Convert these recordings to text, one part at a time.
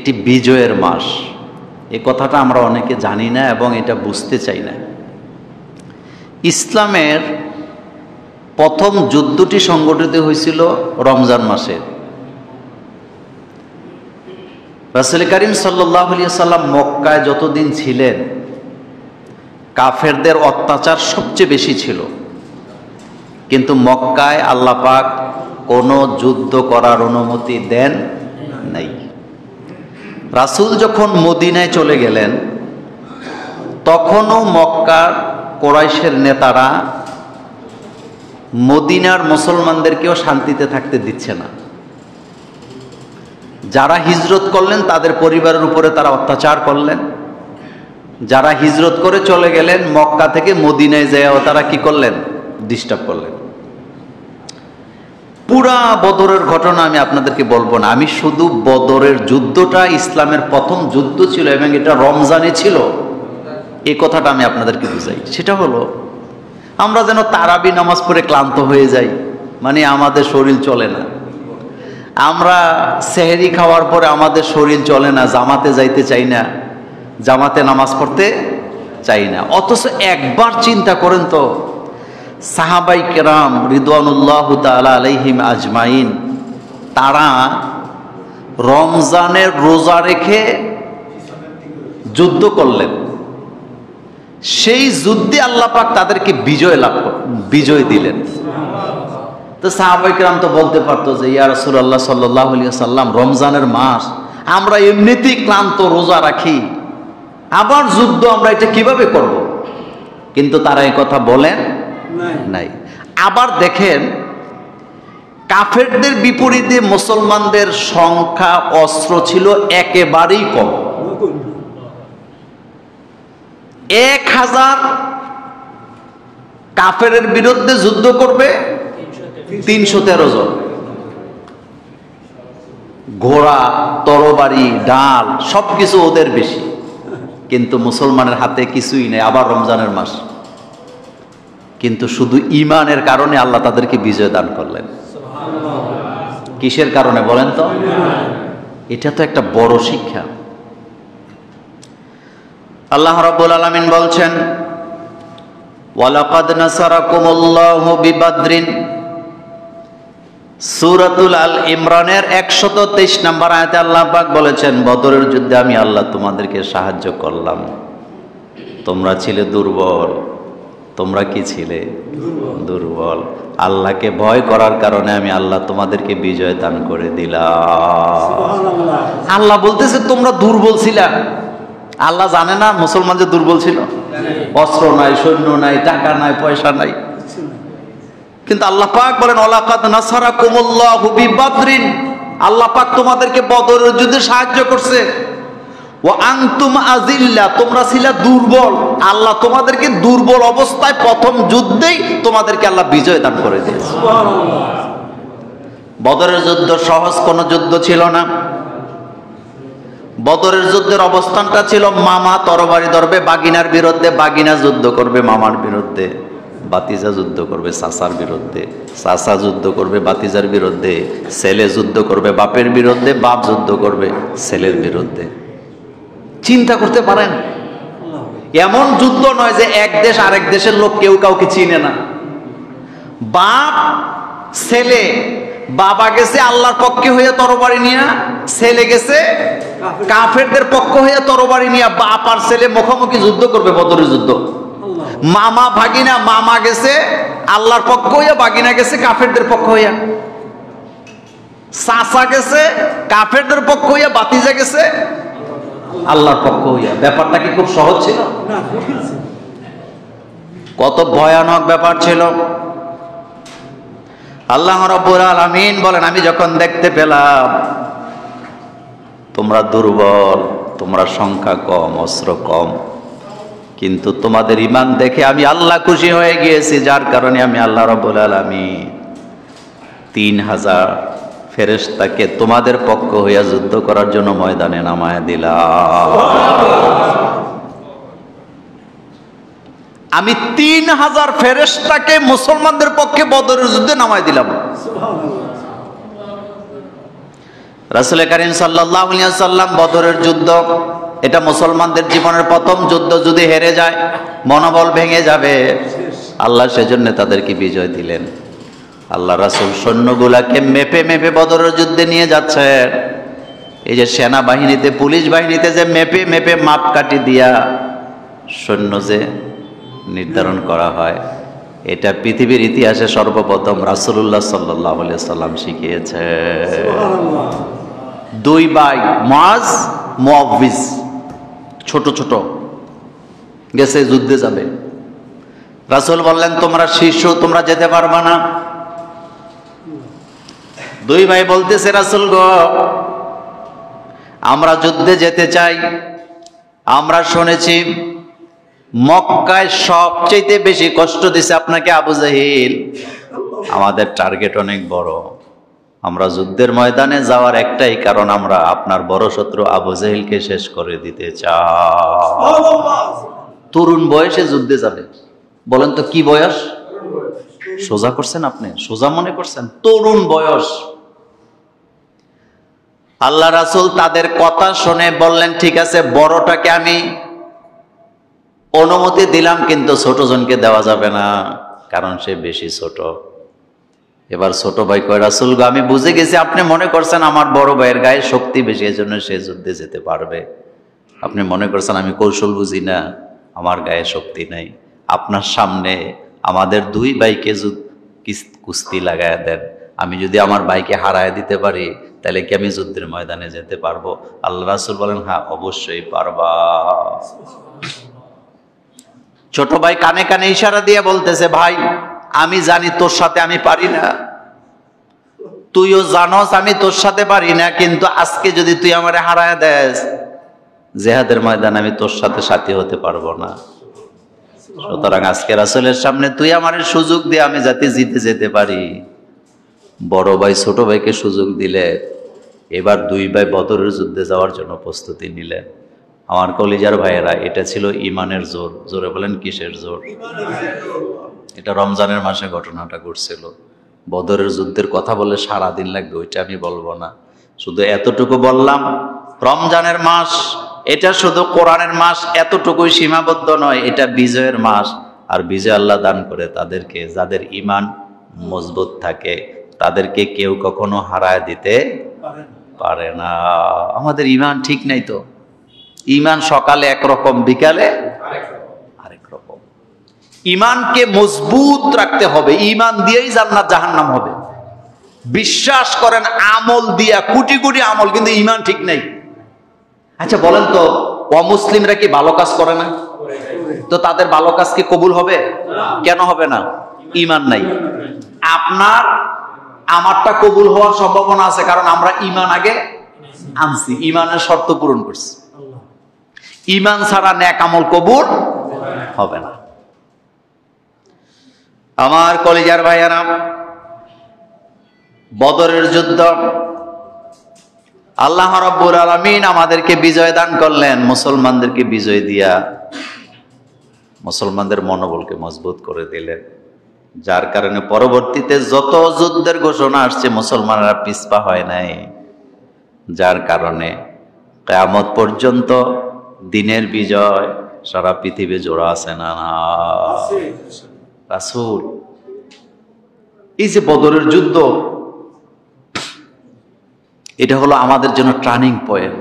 একটি বিজয়ের মাস। এ কথাটা আমরা অনেকে জানি না এবং এটা বুঝতে চাই না। ইসলামের প্রথম যুদ্ধটি সংগঠিত হয়েছিল রমজান মাসে। রাসূল করিম সাল্লাল্লাহু আলাইহি ওয়াসাল্লাম মক্কায় যতদিন ছিলেন কাফেরদের অত্যাচার সবচেয়ে বেশি ছিল, কিন্তু মক্কায় আল্লাহ পাক কোনো যুদ্ধ করার অনুমতি দেন নাই। রাসূল যখন মদিনায় চলে গেলেন তখনও মক্কার কুরাইশের নেতারা মদিনার মুসলমানদেরকেও শান্তিতে থাকতে দিচ্ছে না। যারা হিজরত করলেন তাদের পরিবারের উপরে তারা অত্যাচার করলেন। যারা হিজরত করে চলে গেলেন মক্কা থেকে মদিনায় যাওয়া তারা কি করলেন? ডিস্টার্ব করলেন। পুরা বদরের ঘটনা আমি আপনাদেরকে বলবো না, আমি শুধু বদরের যুদ্ধটা ইসলামের প্রথম যুদ্ধ ছিল এবং এটা রমজানে ছিল এই কথাটা আমি আপনাদেরকে বুঝাই। সেটা হলো আমরা যেন তারাবি নামাজ পড়ে ক্লান্ত হয়ে যাই, মানে আমাদের শরীর চলে না। আমরা সেহরি খাওয়ার পরে আমাদের শরীর চলে না, জামাতে যাইতে চাই না, জামাতে নামাজ পড়তে চাই না। অথচ একবার চিন্তা করেন তো, সাহাবাই কেরাম রিদওয়ানুল্লাহু তাআলা আলাইহিম আজমাইন তারা রমজানের রোজা রেখে যুদ্ধ করলেন। সেই যুদ্ধে আল্লাহ পাক তাদেরকে বিজয় দিলেন। তো সাহাবাই কেরাম তো বলতে পারতো যে ইয়া রাসূলুল্লাহ সাল্লাল্লাহু আলাইহি ওয়াসাল্লাম, রমজানের মাস, আমরা এমনিতেই ক্লান্ত, রোজা রাখি, আবার যুদ্ধ আমরা এটা কিভাবে করব? কিন্তু তারা এই কথা বলেন নাই। আবার দেখেন কাফেরদের বিপরীতে মুসলমানদের সংখ্যা, অস্ত্র ছিল একেবারেই কম। 1000 কাফেরের বিরুদ্ধে যুদ্ধ করবে 313 জন। ঘোড়া, তরবারি, ডাল সবকিছু ওদের বেশি, কিন্তু মুসলমানের হাতে কিছুই নেই। আবার রমজানের মাস, কিন্তু শুধু ঈমানের কারণে আল্লাহ তাদেরকে বিজয় দান করলেন। কিসের কারণে বলেন তো? এটা তো একটা বড় শিক্ষা। আল্লাহ রাব্বুল আলামিন বলছেন, ওয়ালাকাদ নাসারাকুমুল্লাহু বিবাদরিন, সূরাতুল আল ইমরানের 123 নম্বর আয়াতে আল্লাহ পাক বলেছেন, বদরের যুদ্ধে আমি আল্লাহ তোমাদেরকে সাহায্য করলাম। তোমরা ছিলে দুর্বল। তোমরা কি ছিলে? দুর্বল। আল্লাহকে ভয় করার কারণে আমি আল্লাহ তোমাদেরকে বিজয় দান করে দিলাম। আল্লাহ বলতেছে তোমরা দুর্বল ছিলা। আল্লাহ জানে না মুসলমান যে দুর্বল ছিল? অস্ত্র নাই, সৈন্য নাই, টাকা নাই, পয়সা নাই, কিন্তু আল্লাহ পাক বলেন ওয়ালাকাদ নাসারাকুমুল্লাহু বিবাদরিন, আল্লাহ পাক তোমাদেরকে বদরের যুদ্ধে সাহায্য করছে। ওয়া আনতুম আযিল্লা, তোমরা ছিলা দুর্বল। আল্লাহ তোমাদেরকে দুর্বল অবস্থায় প্রথম যুদ্ধেই তোমাদেরকে আল্লাহ বিজয় দান করে দিয়েছে। সুবহানাল্লাহ। বদরের যুদ্ধ সহজ কোনো যুদ্ধ ছিল না। বদরের যুদ্ধের অবস্থানটা ছিল মামা তরবারি ধরবে বাগিনার বিরুদ্ধে, বাগিনা যুদ্ধ করবে মামার বিরুদ্ধে, বাতিজা যুদ্ধ করবে চাচার বিরুদ্ধে, চাচা যুদ্ধ করবে বাতিজার বিরুদ্ধে, ছেলে যুদ্ধ করবে বাপের বিরুদ্ধে, বাপ যুদ্ধ করবে ছেলের বিরুদ্ধে। চিন্তা করতে পারেন, এমন যুদ্ধ নয় যে এক দেশ আরেক দেশের লোক কেউ কাউকে চিনে না। বাপ ছেলে, বাবা গেছে আল্লাহর পক্ষে হয়ে তরবারি নিয়ে, ছেলে গেছে কাফেরদের পক্ষ হয়ে তরবারি নিয়ে, বাপ আর ছেলে মুখোমুখি যুদ্ধ করবে বদরের যুদ্ধ। মামা ভাগিনা, মামা গেছে আল্লাহর পক্ষ হইয়া, ভাগিনা গেছে কাফেরদের পক্ষ হইয়া, চাচা গেছে কাফেরদের পক্ষ হইয়া, বাতিজা গেছে আল্লাহর পক্ষ হইয়া। ব্যাপারটা কি খুব সহজ ছিল? কত ভয়ানক ব্যাপার ছিল। আল্লাহ রাব্বুল আলামিন বলেন, আমি যখন দেখতে পেলাম তোমরা দুর্বল, তোমরা সংখ্যা কম, অস্ত্র কম, কিন্তু তোমাদের ঈমান দেখে আমি আল্লাহ খুশি হয়ে গিয়েছি, যার কারণে আমি আল্লাহ রাব্বুল আলামিন 3000 ফেরেশতাকে তোমাদের পক্ষ হইয়া যুদ্ধ করার জন্য ময়দানে নামায় দিলাম। আমি 3000 ফেরেশতাকে মুসলমানদের পক্ষে বদরের যুদ্ধে নামায় দিলাম। রাসূল কারীম সাল্লাল্লাহু আলাইহি ওয়াসাল্লাম বদরের যুদ্ধ, এটা মুসলমানদের জীবনের প্রথম যুদ্ধ, যদি হেরে যায় মনোবল ভেঙে যাবে। আল্লাহ সেজন্য তাদেরকে বিজয় দিলেন। আল্লাহ রাসূল সৈন্যগুলাকে মেপে মেপে বদরের যুদ্ধে নিয়ে যাচ্ছেন। এই যে সেনাবাহিনীতে, পুলিশ বাহিনীতে যে মেপে মেপে মাপকাঠি দিয়া সৈন্য যে নির্ধারণ করা হয়, এটা পৃথিবীর ইতিহাসে সর্বপ্রথম রাসূলুল্লাহ সাল্লাল্লাহু আলাইহি ওয়াসাল্লাম শিখিয়েছে। দুই ভাই মুআজ, মুআওয়িজ, ছোট ছোট গেছে, যুদ্ধে যাবে। রাসূল বললেন তোমরা শিশু, তোমরা যেতে পারবা না। দুই ভাই বলতেছে রাসূল গো, আমরা যুদ্ধে যেতে চাই। আমরা শুনেছি মক্কায় সবচেয়ে বেশি কষ্ট দিছে আপনাকে আবু জাহিল। আমাদের টার্গেট অনেক বড়। আমরা যুদ্ধের ময়দানে যাওয়ার একটাই কারণ, আমরা আপনার বড় শত্রু আবু জাহিলকে শেষ করে দিতে চাই। তরুণ বয়সে যুদ্ধে যাবে। বলেন তো কি বয়স? সোজা করছেন আপনি? সোজা মনে করছেন? তরুণ বয়স। আল্লাহ রাসূল তাদের কথা শুনে বললেন ঠিক আছে, বড়টাকে আমি অনুমতি দিলাম, কিন্তু ছোট জনকে দেওয়া যাবে না, কারণ সে বেশি ছোট। এবার ছোট ভাই কয় রাসূল গো, আমি বুঝে গেছি আপনি মনে করছেন আমার বড় ভাইয়ের গায়ে শক্তি বেশি, এজন্য সে যুদ্ধে যেতে পারবে। আপনি মনে করছেন আমি কৌশল বুঝি না, আমার গায়ে শক্তি নাই। আপনার সামনে আমাদের দুই ভাইকে কুস্তি লাগায় দেন, আমি যদি আমার ভাইকে হারায় দিতে পারি তাহলে কি আমি যুদ্ধের ময়দানে যেতে পারবো? আল্লাহ রাসূল বলেন হ্যাঁ অবশ্যই পারবা। ছোট ভাই কানে কানে ইশারা দিয়ে বলতেছে ভাই আমি জানি তোর সাথে আমি পারি না, তুইও জানোস আমি তোর সাথে পারি না, কিন্তু আজকে যদি তুই আমারে হারায় দেস জিহাদের ময়দানে আমি তোর সাথে সাথী হতে পারবো না। সুতরাং আজকে রাসূলের সামনে তুই আমার সুযোগ দিয়ে আমি যাতে জিতে যেতে পারি। বড় ভাই ছোট ভাইকে সুযোগ দিলে, এবার দুই ভাই বদরের যুদ্ধে যাওয়ার জন্য প্রস্তুতি নিলেন। আমার কলিজার ভাইয়েরা, এটা ছিল ইমানের জোর। জোরে বলেন কিসের জোর? এটা রমজানের মাসে ঘটনাটা ঘটছিল। বদরের যুদ্ধের কথা বলে সারাদিন লাগবে, ওইটা আমি বলবো না। শুধু এতটুকু বললাম, রমজানের মাস, এটা শুধু কোরআনের মাস এতটুকুই সীমাবদ্ধ নয়, এটা বিজয়ের মাস। আর বিজয় আল্লাহ দান করে তাদেরকে, যাদের ঈমান মজবুত থাকে, তাদেরকে কেউ কখনো হারায় দিতে পারে না। আমাদের ঈমান ঠিক নাই তো। ঈমান সকালে একরকম, বিকালে আরেক রকম। ঈমানকে মজবুত রাখতে হবে, ঈমান দিয়েই জান্নাত জাহান্নাম হবে। বিশ্বাস করেন আমল দিয়া, কোটি কোটি আমল, কিন্তু ঈমান ঠিক নাই। আচ্ছা বলেন তো, অমুসলিমরা কি ভালো কাজ করে না? তো তাদের ভালো কাজ কি কবুল হবে? কেন হবে না? ঈমান নাই। আপনার আমারটা কবুল হওয়ার সম্ভাবনা আছে, কারণ আমরা ঈমান আগে আনছি, ঈমানের শর্ত পূরণ করছি। ঈমান ছাড়া নেক আমল কবুল হবে না। আমার কলিজার ভাইয়েরা, বদরের যুদ্ধ আল্লাহ রাব্বুল আলামিন আমাদেরকে বিজয় দান করলেন, মুসলমানদেরকে বিজয় দিয়া মুসলমানদের মনোবলকে মজবুত করে দিলেন। যার কারণে পরবর্তীতে যত যুদ্ধের ঘোষণা আসছে মুসলমানরা পিছপা হয় নাই। যার কারণে কিয়ামত পর্যন্ত দিনের বিজয় সারা পৃথিবী জোড়া আছে না? রাসূল এই যে বদরের যুদ্ধ, এটা হলো আমাদের জন্য টার্নিং পয়েন্ট।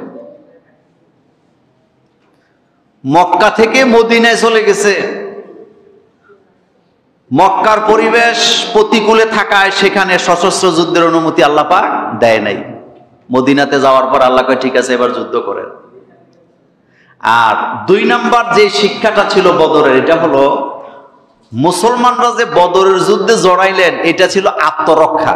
মক্কা থেকে মদিনায় চলে গেছে, মক্কার পরিবেশ প্রতিকূলে থাকায় সেখানে সশস্ত্র যুদ্ধের অনুমতি আল্লাহ পাক দেয় নাই। মদিনাতে যাওয়ার পর আল্লাহ কয় ঠিক আছে এবার যুদ্ধ করেন। আর দুই নাম্বার যে শিক্ষাটা ছিল বদরের, এটা হলো মুসলমানরা যে বদরের যুদ্ধে জড়াইলেন, এটা ছিল আত্মরক্ষা।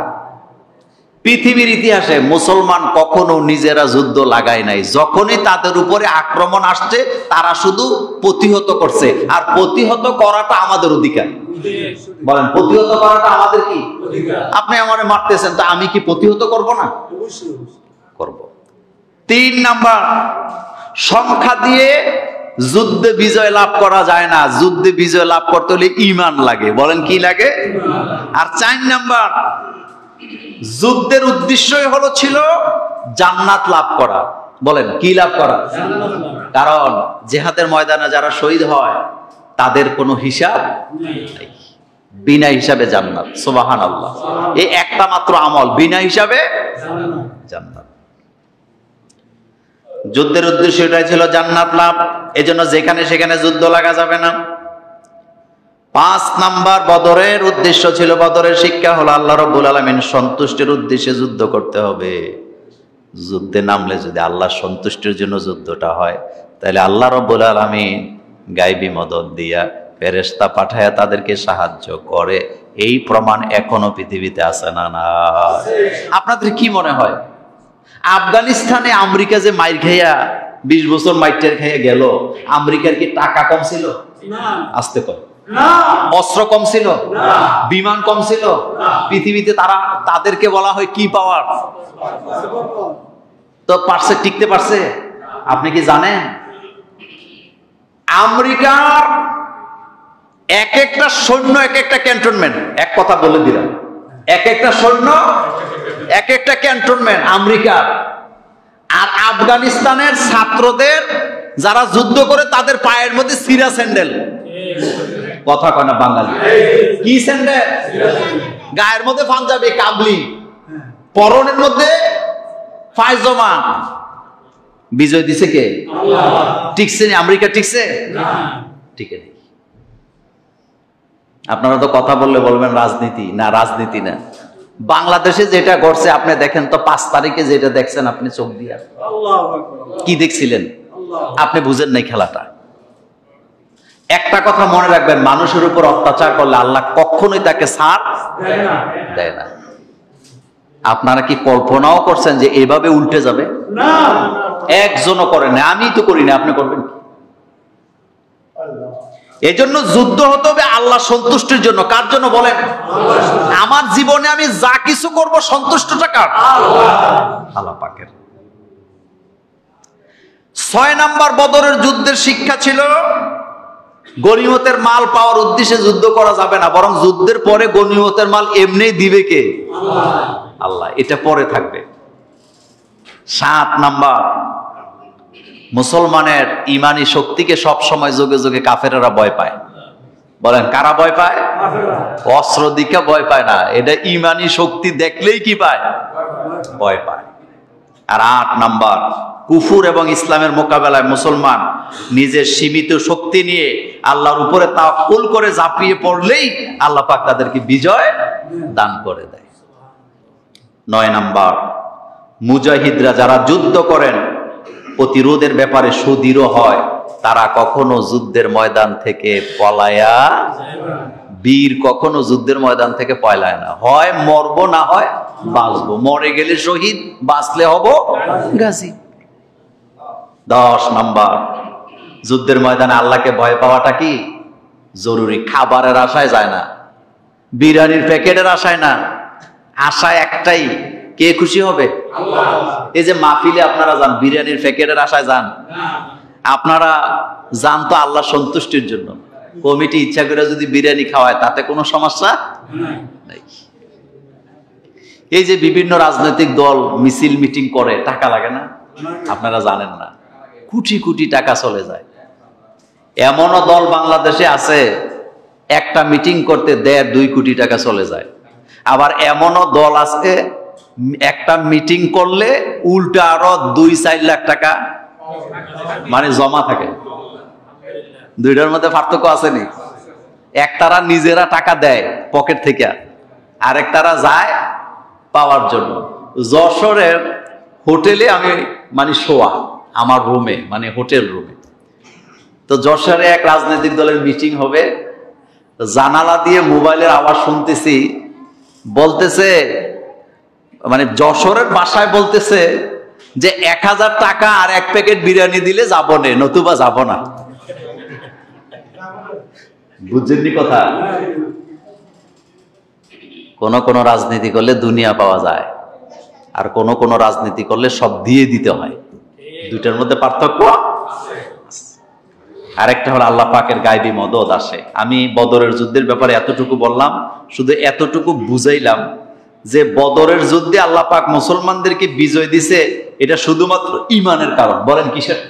পৃথিবীর ইতিহাসে মুসলমান কখনো নিজেরা যুদ্ধ লাগায় নাই। যখনই তাদের উপরে আক্রমণ আসছে তারা শুধু প্রতিহত করছে, আর প্রতিহত করাটা আমাদের অধিকার। বলেন প্রতিহত করাটা আমাদের কি অধিকার? আপনি আমারে মারতেছেন, তা আমি কি প্রতিহত করব না? করব। 3 নাম্বার, সংখ্যা দিয়ে যুদ্ধে বিজয় লাভ করা যায় না। যুদ্ধে বিজয় লাভ করতে হলে ঈমান লাগে। বলেন কি লাগে? আর 4 নাম্বার, যুদ্ধের উদ্দেশ্যই ছিল জান্নাত লাভ করা। বলেন কি লাভ করা? কারণ জিহাদের ময়দানে যারা শহীদ হয় তাদের কোনো হিসাব নেই, বিনা হিসাবে জান্নাত। সুবহানাল্লাহ। এই একটা মাত্র আমল, বিনা হিসাবে জান্নাত। যুদ্ধের উদ্দেশ্য এটাই ছিল জান্নাত লাভ। এজন্য যেখানে সেখানে যুদ্ধ লাগা যাবে না। 5 নাম্বার বদরের উদ্দেশ্য ছিল, বদরের শিক্ষা হলো আল্লাহ রাব্বুল আলামিন সন্তুষ্টির উদ্দেশ্যে যুদ্ধ করতে হবে। যুদ্ধে নামলে যদি আল্লাহ সন্তুষ্টির জন্য যুদ্ধটা হয়, তাহলে আল্লাহ রাব্বুল আলামিন গায়বী মদদ দিয়া ফেরেশতা পাঠায়া তাদেরকে সাহায্য করে। এই প্রমাণ এখনো পৃথিবীতে আছে না? না। আপনাদের কি মনে হয় আফগানিস্তানে আমেরিকা যে মাইর খাইয়া 20 বছর মাইর খাইয়া গেল, আমেরিকার কি টাকা কম ছিল? আসতে কম। অস্ত্র কম ছিল? বিমান কম ছিল? পৃথিবীতে তাদেরকে বলা হয় কি পাওয়ার। তো পারছে, টিকতে পারছে। আপনি কি জানেন আমেরিকার এক একটা সৈন্য এক একটা ক্যান্টনমেন্ট? এক কথা বলে দিলাম, এক একটা সৈন্য এক একটা ক্যান্টনমেন্ট আমেরিকার। আর আফগানিস্তানের ছাত্রদের যারা যুদ্ধ করে তাদের পায়ের মধ্যে সিরা স্যান্ডেল। কথা কয় না বাঙালি? কি স্যান্ডেল? গায়ের মধ্যে পাঞ্জাবি কাবলি, পরনের মধ্যে পায়জামা। বিজয় দিছে কে? টিকছে আমেরিকা? টিকছে? টিকে নেই। আপনারা তো কথা বললে বলবেন রাজনীতি না, রাজনীতি না। বাংলাদেশে যেটা ঘটছে আপনি দেখেন তো, 5 তারিখে যেটা দেখছেন আপনি চোখ দিয়া কি দেখছিলেন? আপনি বুঝেন নাই খেলাটা। একটা কথা মনে রাখবেন, মানুষের উপর অত্যাচার করলে আল্লাহ কখনোই তাকে ছাড় দেয় না। আপনারা কি কল্পনাও করছেন যে এভাবে উল্টে যাবে? না, একজনও করেন না। আমি তো করি না, আপনি করবেন কি? এজন্য যুদ্ধ হতে হবে আল্লাহ সন্তুষ্টির জন্য। কার জন্য বলেন? আমার জীবনে আমি যা কিছু করব সন্তুষ্টটা কার? আল্লাহ পাকের। 6 নাম্বার বদরের যুদ্ধের শিক্ষা ছিল গনিমতের মাল পাওয়ার উদ্দেশ্যে যুদ্ধ করা যাবে না, বরং যুদ্ধের পরে গনিমতের মাল এমনি দিবে কে? আল্লাহ। এটা পরে থাকবে। 7 নাম্বার, মুসলমানের ইমানি শক্তিকে সব সময় যোগে যোগে কাফেরেরা ভয় পায়। বলেন কারা ভয় পায়? অস্ত্র দিকে ভয় পায় না, এটা ইমানি শক্তি দেখলেই কি পায়? ভয় পায়। আর 8 নাম্বার, কুফুর এবং ইসলামের মোকাবেলায় মুসলমান নিজের সীমিত শক্তি নিয়ে আল্লাহর উপরে তাওয়াক্কুল করে ঝাঁপিয়ে পড়লেই আল্লাহ পাক তাদেরকে বিজয় দান করে দেয়। 9 নাম্বার, মুজাহিদরা যারা যুদ্ধ করেন প্রতিরোধের ব্যাপারে সুদৃঢ় হয়, তারা কখনো যুদ্ধের ময়দান থেকে পলায়া, বীর কখনো যুদ্ধের ময়দান থেকে পলায় না। হয় মরবো, না হয় বাঁচবো। মরে গেলে শহীদ, বাঁচলে হব গাজী। 10 নাম্বার, যুদ্ধের ময়দানে আল্লাহকে ভয় পাওয়াটা কি জরুরি। খাবারের আশায় যায় না, বিরিয়ানির প্যাকেটের আশায় না, আশায় একটাই, কে খুশি হবে? এই যে মাহফিলে আপনারা যান, বিরিয়ানির প্যাকেটের আশায় যান? আপনারা যান তো আল্লাহ সন্তুষ্টির জন্য। কমিটি ইচ্ছা করে যদি বিরিয়ানি খাওয়ায় তাতে কোনো সমস্যা নাই। এই যে বিভিন্ন রাজনৈতিক দল মিছিল মিটিং করে, টাকা লাগে না? আপনারা জানেন না, কোটি কোটি টাকা চলে যায়। এমনও দল বাংলাদেশে আছে একটা মিটিং করতে 1.5-2 কোটি টাকা চলে যায়। আবার এমনও দল আছে একটা মিটিং করলে উল্টা আরো 2-4 লাখ টাকা মানে জমা থাকে। দুইটার মধ্যে পার্থক্য আছে নি? একটারা নিজেরা টাকা দেয় পকেট থেকে, আরেকটারা যায় পাওয়ার জন্য। যশোরের হোটেলে আমি মানে শোয়া, আমার রুমে মানে হোটেল রুমে। তো যশোরে এক রাজনৈতিক দলের মিটিং হবে, জানালা দিয়ে মোবাইলের আওয়াজ শুনতেছি, বলতেছে মানে যশোরের ভাষায় বলতেছে যে 1000 টাকা আর 1 প্যাকেট বিরিয়ানি দিলে যাবো না, নতুবা যাবো না। বুঝছেননি কথা? কোন কোন রাজনীতি করলে দুনিয়া পাওয়া যায়, আর কোন কোন রাজনীতি করলে সব দিয়ে দিতে হয়। দুইটার মধ্যে পার্থক্য। আরেকটা হলো আল্লাহ পাকের গায়বী মদদ আসে। আমি বদরের যুদ্ধের ব্যাপারে এতটুকু বললাম, শুধু এতটুকু বুঝাইলাম যে বদরের যুদ্ধে আল্লাহ পাক মুসলমানদেরকে বিজয় দিছে এটা শুধুমাত্র ঈমানের কারণ। বলেন কিসের?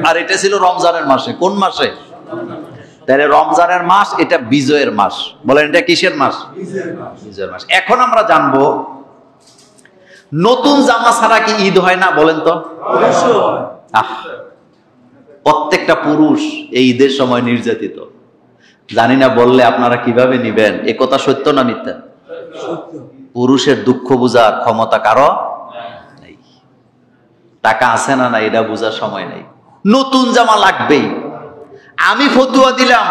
আর এটা ছিল রমজানের মাসে। কোন মাসে? তাহলে রমজানের মাস, এটা বিজয়ের মাস। বলেন এটা কিসের মাস? বিজয়ের মাস। এখন আমরা জানবো নতুন জামা ছাড়া কি ঈদ হয় না? বলেন তো। প্রত্যেকটা পুরুষ এই ঈদের সময় নির্যাতিত। জানি না বললে আপনারা কিভাবে নিবেন। এ কথা সত্য না মিথ্যা? পুরুষের দুঃখ বোঝার ক্ষমতা কারো নেই। টাকা আছে না না এটা বোঝার সময় নেই। নতুন জামা লাগবেই। আমি ফতুয়া দিলাম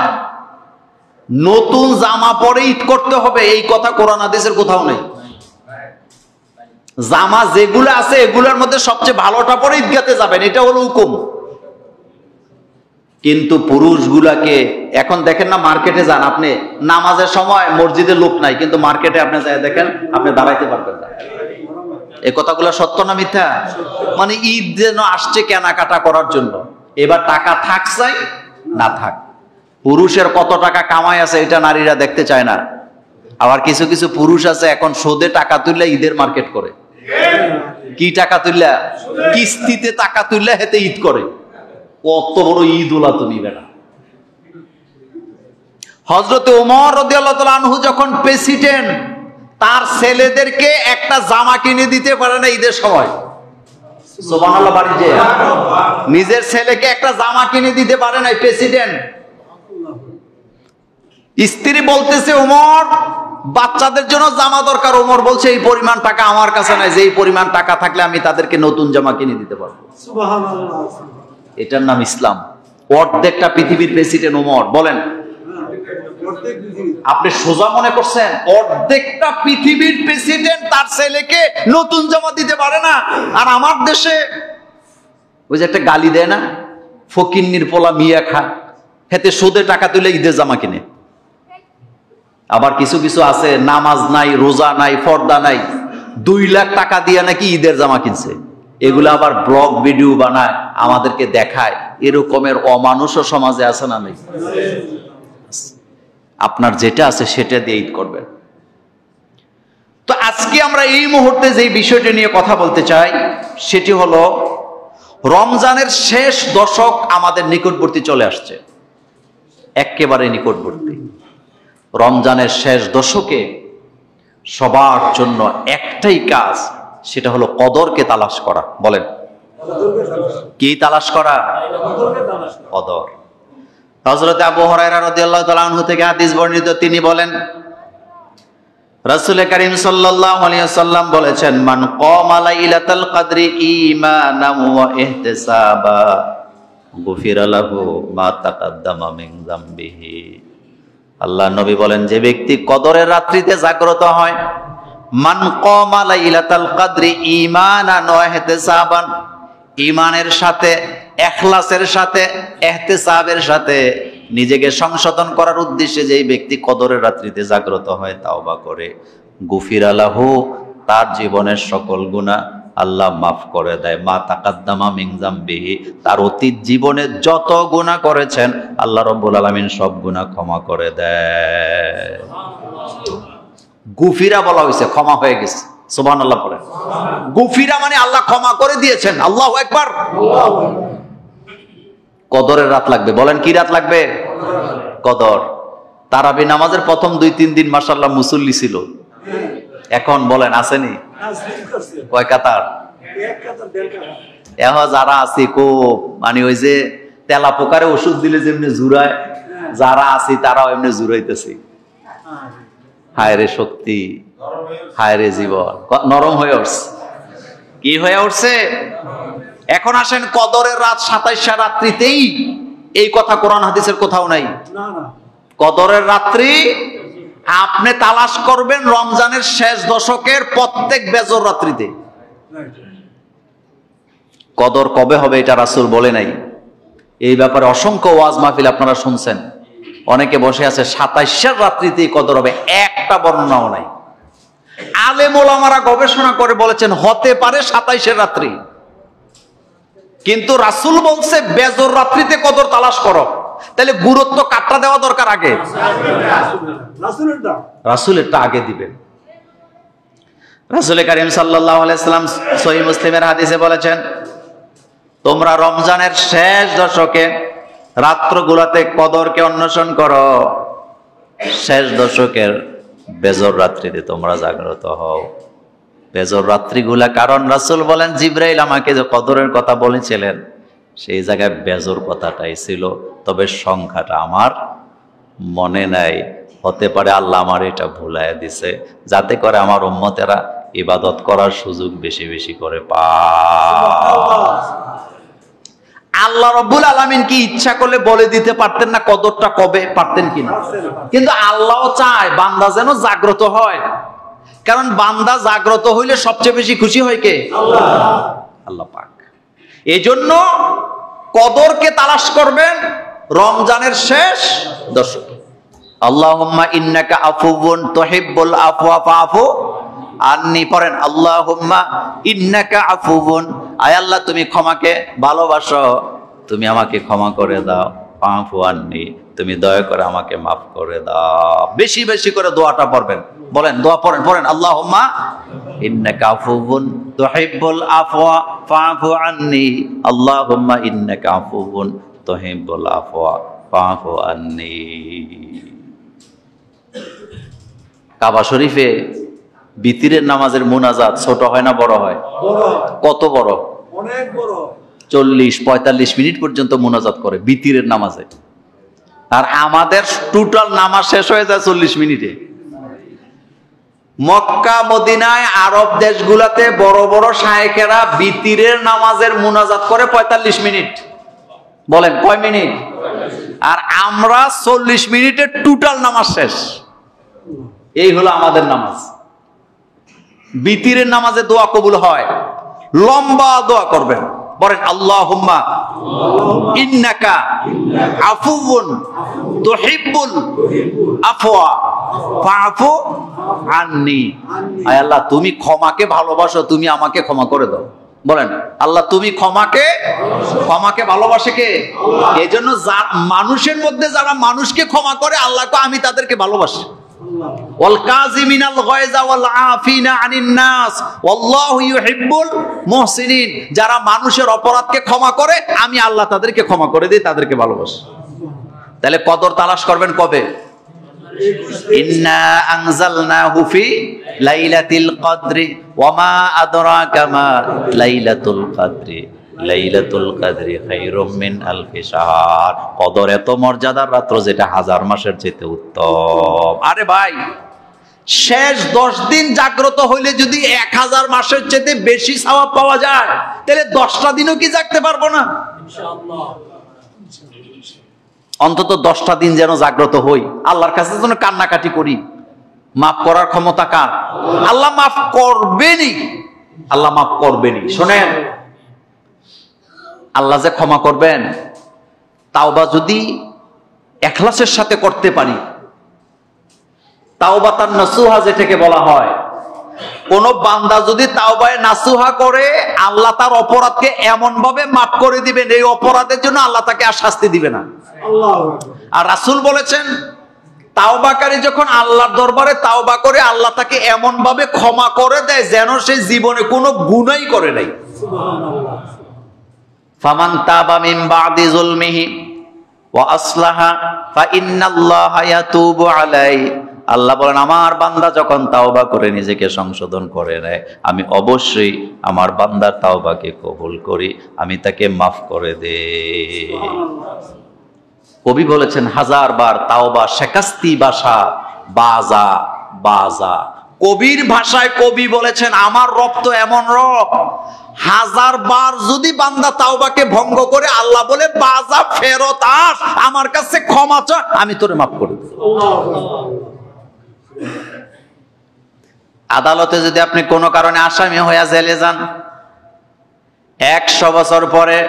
নতুন জামা পরে ঈদ করতে হবে, এই কথা কোরআন হাদিসের কোথাও নেই। জামা যেগুলো আছে এগুলোর মধ্যে সবচেয়ে ভালোটা পরে ঈদগাতে যাবেন, এটা হলো হুকুম। কিন্তু পুরুষগুলাকে এখন দেখেন না, মার্কেটে যান আপনি, নামাজের সময় মসজিদে লোক নাই, কিন্তু মার্কেটে আপনি যাই দেখেন আপনি দাঁড়াইতে পারবেন না। এই কথাগুলো সত্য না মিথ্যা? মানে ঈদ যেন আসছে কেনাকাটা করার জন্য। এবার টাকা থাক চাই না থাক, পুরুষের কত টাকা কামাই আছে এটা নারীরা দেখতে চায় না। আবার কিছু কিছু পুরুষ আছে এখন সুদে টাকা তুললে ঈদের মার্কেট করে। কি টাকা তুললা? কিস্তিতে টাকা তুললে হেতে ঈদ করে। কত বড় ঈদ ওলা তুমি বেটা। হযরত ওমর রাদিয়াল্লাহু তাআলা আনহু যখন প্রেসিডেন্ট, তার ছেলেদেরকে একটা জামা কিনে দিতে পারে না ঈদের সময়। সুবহানাল্লাহ। বাড়িতে নিজের ছেলেকে একটা জামা কিনে দিতে পারে না প্রেসিডেন্ট। স্ত্রী বলতেছে ওমর বাচ্চাদের জন্য জামা দরকার। ওমর বলছে এই পরিমাণ টাকা আমার কাছে নাই, যে এই পরিমাণ টাকা থাকলে আমি তাদেরকে নতুন জামা কিনে দিতে পারবো। সুবহানাল্লাহ। এটার নাম ইসলাম। অর্ধেকটা পৃথিবীর প্রেসিডেন্ট ওমর। বলেন আপনি সোজা মনে করছেন অর্ধেকটা পৃথিবীর প্রেসিডেন্ট তার ছেলেকে নতুন জামা দিতে পারে না? আর আমার দেশে ওই যে একটা গালি দেয় না, ফকিন্নির পোলা মিয়া খা, হেতে সুদে টাকা তুলে ঈদের জামা কিনে। আবার কিছু কিছু আছে নামাজ নাই, রোজা নাই, পর্দা নাই, 2 লাখ টাকা দিয়ে নাকি ঈদের জামা কিনছে। এগুলো আবার ব্লগ ভিডিও বানায় আমাদেরকে দেখায়। এরকমের অমানুষও সমাজে আছে না নেই? আপনার যেটা আছে সেটা দিয়ে ঈদ করবেন। তো আজকে আমরা এই মুহূর্তে যে বিষয়টা নিয়ে কথা বলতে চাই সেটি হলো রমজানের শেষ দশক আমাদের নিকটবর্তী চলে আসছে, একেবারে নিকটবর্তী। রমজানের শেষ দশকে সবার জন্য একটাই কাজ, সেটা হলো কদরকে তালাশ করা। বলেন কি তালাশ করা? কদর। হযরত আবু হুরায়রা রাদিয়াল্লাহু তাআলা আনহু থেকে হাদিস বর্ণিত, তিনি বলেন রাসূল কারীম সাল্লাল্লাহু আলাইহি ওয়াসাল্লাম বলেছেন, মান ক্বামা লাইলাতাল কদরি ঈমানান ওয়া ইহতিসাবা গুফিরা লাহু মা তাকাদ্দামা মিন যামবিহি। আল্লাহ নবী বলেন, যে ব্যক্তি কদরের রাত্রিতে জাগ্রত হয়, মান ক্বামা লাইলাতাল কদরি ঈমানান ওয়া ইহতিসাবান, ঈমানের সাথে, ইখলাসের সাথে, ইহতিসাবের সাথে নিজেকে সংশোধন করার উদ্দেশ্যে যেই ব্যক্তি কদরের রাত্রিতে জাগ্রত হয়, তাওবা করে, গুফিরা লাহু, তার জীবনের সকল গুনাহ আল্লাহ মাফ করে দেয়। মা তাকাদ্দামা মিন যামবিহি, তার অতীত জীবনে যত গুনাহ করেছেন আল্লাহ রাব্বুল আলামিন সব গুনাহ ক্ষমা করে দেয়। গুফিরা বলা হয়েছে, ক্ষমা হয়ে গেছে। সুবহানাল্লাহ বলেন। গুফিরা মানে আল্লাহ ক্ষমা করে দিয়েছেন। আল্লাহু আকবার। কদরের রাত লাগবে। বলেন কি রাত লাগবে? কদর। তারাবি নামাজের প্রথম 2-3 দিন মাশাআল্লাহ মুসল্লি ছিল। এখন বলেন আসেনি? কয় কাতার? এখন যারা আছে খুব, মানে ওই যে তেলা পোকারে ওষুধ দিলে যেমনি জুড়ায়, যারা আছি তারাও এমনি জুড়াইতেছি। হায় রে শক্তি, হায় রে জীবন, নরম হয়ে উঠছে। কি হয়ে উঠছে? এখন আসেন কদরের রাত 27 রাত্রিতেই, এই কথা কোরআন হাদিসের কোথাও নাই। কদরের রাত্রি আপনি তালাশ করবেন রমজানের শেষ দশকের প্রত্যেক বেজর রাত্রিতে। কদর কবে হবে এটা রাসূল বলে নাই। এই ব্যাপারে অসংখ্য ওয়াজ মাহফিল আপনারা শুনছেন। অনেকে বসে আছে 27 রাত্রিতেই কদর হবে, একটা বর্ণনাও নাই। আলেম ওলামারা গবেষণা করে বলেছেন হতে পারে 27 রাত্রি, কিন্তু রাসূল বলছে বেজর রাত্রিতে কদর তালাশ করো। তাহলে গুরুত্ব কাটটা দেওয়া দরকার আগে, রাসূলেরটা আগে দিবেন। রাসূল কারীম সাল্লাল্লাহু আলাইহি সাল্লাম সহিহ মুসলিমের হাদিসে বলেছেন, তোমরা রমজানের শেষ দশকে রাত্রগুলোতে কদরকে অন্বেষণ করো, শেষ দশকের বেজর রাত্রিতে তোমরা জাগ্রত হও। বেজর রাত্রিগুলা, কারণ রাসূল বলেন জিবরাইল আমাকে যে কদরের কথা বলেছিলেন সেই জায়গায় বেজর কথাটাই ছিল, তবে সংখ্যাটা আমার মনে নাই। হতে পারে আল্লাহ আমার এটা ভুলাইয়া দিছে, যাতে করে আমার উম্মতেরা ইবাদত করার সুযোগ বেশি বেশি করে পায়। আল্লাহ রাব্বুল আলামিন কি ইচ্ছা করলে বলে দিতে পারতেন না কদরটা কবে? পারতেন কিনা? কিন্তু আল্লাহ চায় বান্দা যেন জাগ্রত হয়, কারণ বান্দা জাগ্রত হইলে সবচেয়ে বেশি খুশি হয় কে? আল্লাহ পাক। এজন্য কদরকে তালাশ করবেন রমজানের শেষ দশকে। আল্লাহুম্মা ইন্নাকা আফুউন তুহিব্বুল আফওয়া ফাআফু আন্নি, পড়েন আল্লাহুম্মা ইন্নাকা আফুউন, আয় আল্লাহ তুমি ক্ষমাকে ভালোবাসো, তুমি আমাকে ক্ষমা করে দাও। ফাআফু আন্নি, তুমি দয়া করে আমাকে মাফ করে দাও। বেশি বেশি করে দোয়াটা পড়বেন, বলেন দোয়া পড়েন, পড়েন আল্লাহুম্মা ইন্নাকা আফুউন তুহিব্বুল আফওয়া ফাআফু আন্নি, আল্লাহুম্মা ইন্নাকা আফুউন তুহিব্বুল আফওয়া ফাআফু আন্নি। কাবা শরীফে বিতিরের নামাজের মুনাজাত ছোট হয় না বড় হয়? কত বড়? অনেক বড়। 40-45 মিনিট পর্যন্ত মুনাজাত করে বিতিরের নামাজে, আর আমাদের টোটাল নামাজ শেষ হয়ে যায় 40 মিনিটে। মক্কা মদিনায় আরব দেশগুলাতে বড় বড় শায়েখেরা বিতিরের নামাজের মুনাজাত করে 45 মিনিট। বলেন কয় মিনিট? আর আমরা 40 মিনিটে টোটাল নামাজ শেষ। এই হলো আমাদের নামাজ। বিতিরের নামাজে দোয়া কবুল হয়, লম্বা দোয়া করবেন, বলেন আল্লাহুম্মা ইন্নাকা আফুউন তুহিব্বুল আফওয়া ফাআফু আন্নি, আয় আল্লাহ তুমি ক্ষমাকে ভালোবাসো, তুমি আমাকে ক্ষমা করে দাও। বলেন আল্লাহ তুমি ক্ষমাকে ভালোবাসে কে? এই জন্য মানুষের মধ্যে যারা মানুষকে ক্ষমা করে আল্লাহকে আমি তাদেরকে ভালোবাসি। ওয়াল কাযিমিনাল গায়যা ওয়াল আফিনা আনিন নাস ওয়াল্লাহু ইউহিব্বুল মুহসিনিন, যারা মানুষের অপরাধকে ক্ষমা করে আমি আল্লাহ তাদেরকে ক্ষমা করে দিই, তাদেরকে ভালোবাসি। তাহলে কদর তালাশ করবেন কবে? ইন্না আনজালনাহু ফি লাইলাতিল কদরি ওয়া মা আদরাকা মা লাইলাতুল কদরি লাইলাতুল কদরি খায়রুম মিন আলফি শাহর। কদর এত মর্যাদার রাত্র যেটা 1000 মাসের চেয়ে উত্তম। আরে ভাই, শেষ 10 দিন জাগ্রত হইলে যদি 1000 মাসের চেয়ে বেশি সওয়াব পাওয়া যায়, তাহলে 10টা দিনও কি জাগতে পারবো না? ইনশাআল্লাহ। অন্তত 10টা দিন যেন জাগ্রত হই, আল্লাহর কাছে যেন কান্নাকাটি করি। মাফ করার ক্ষমতা কার? আল্লাহ মাফ করবেনই, আল্লাহ মাফ করবেনই। শোনেন, আল্লাহ যে ক্ষমা করবেন, তাওবা যদি ইখলাসের সাথে করতে পারি, তাওবাতান নাসুহা যেটাকে বলা হয়, কোন বান্দা যদি তাওবায়ে নাসুহা করে আল্লাহ তার অপরাধকে এমন ভাবে মাফ করে দিবেন, এই অপরাধের জন্য আল্লাহ তাকে আর শাস্তি দিবে না। আর রাসূল বলেছেন, তাওবাকারী যখন আল্লাহর দরবারে তাওবা করে আল্লাহ তাকে এমন ভাবে ক্ষমা করে দেয় যেন সে জীবনে কোনো গুনাহ করে নাই। সুবহানাল্লাহ। ফামান তাবা মিন বাদি যুলমিহি ওয়া আসলাহা ফা ইন্নাল্লাহা ইয়াতুবু আলাইহি, আল্লাহ বলেন আমার বান্দা যখন তাওবা করে নিজেকে সংশোধন করে নেয়, আমি অবশ্যই আমার বান্দার তাওবাকে কবুল করি, আমি তাকে মাফ করে দেই। কবি বলেছেন 1000 বার তাওবা শেকাস্তি বাসা বাজা বাজা। কবির ভাষায় কবি বলেছেন আমার রব তো এমন রব, 1000 বার যদি বান্দা তাওবাকে ভঙ্গ করে আল্লাহ বলে বাজা ফেরত আস, আমার কাছে ক্ষমা চা, আমি তোরে মাফ করে দেব। আদালতে যদি আপনি কোনো কারণে আসামি হইয়া জেলে যান, 100 বছর পরে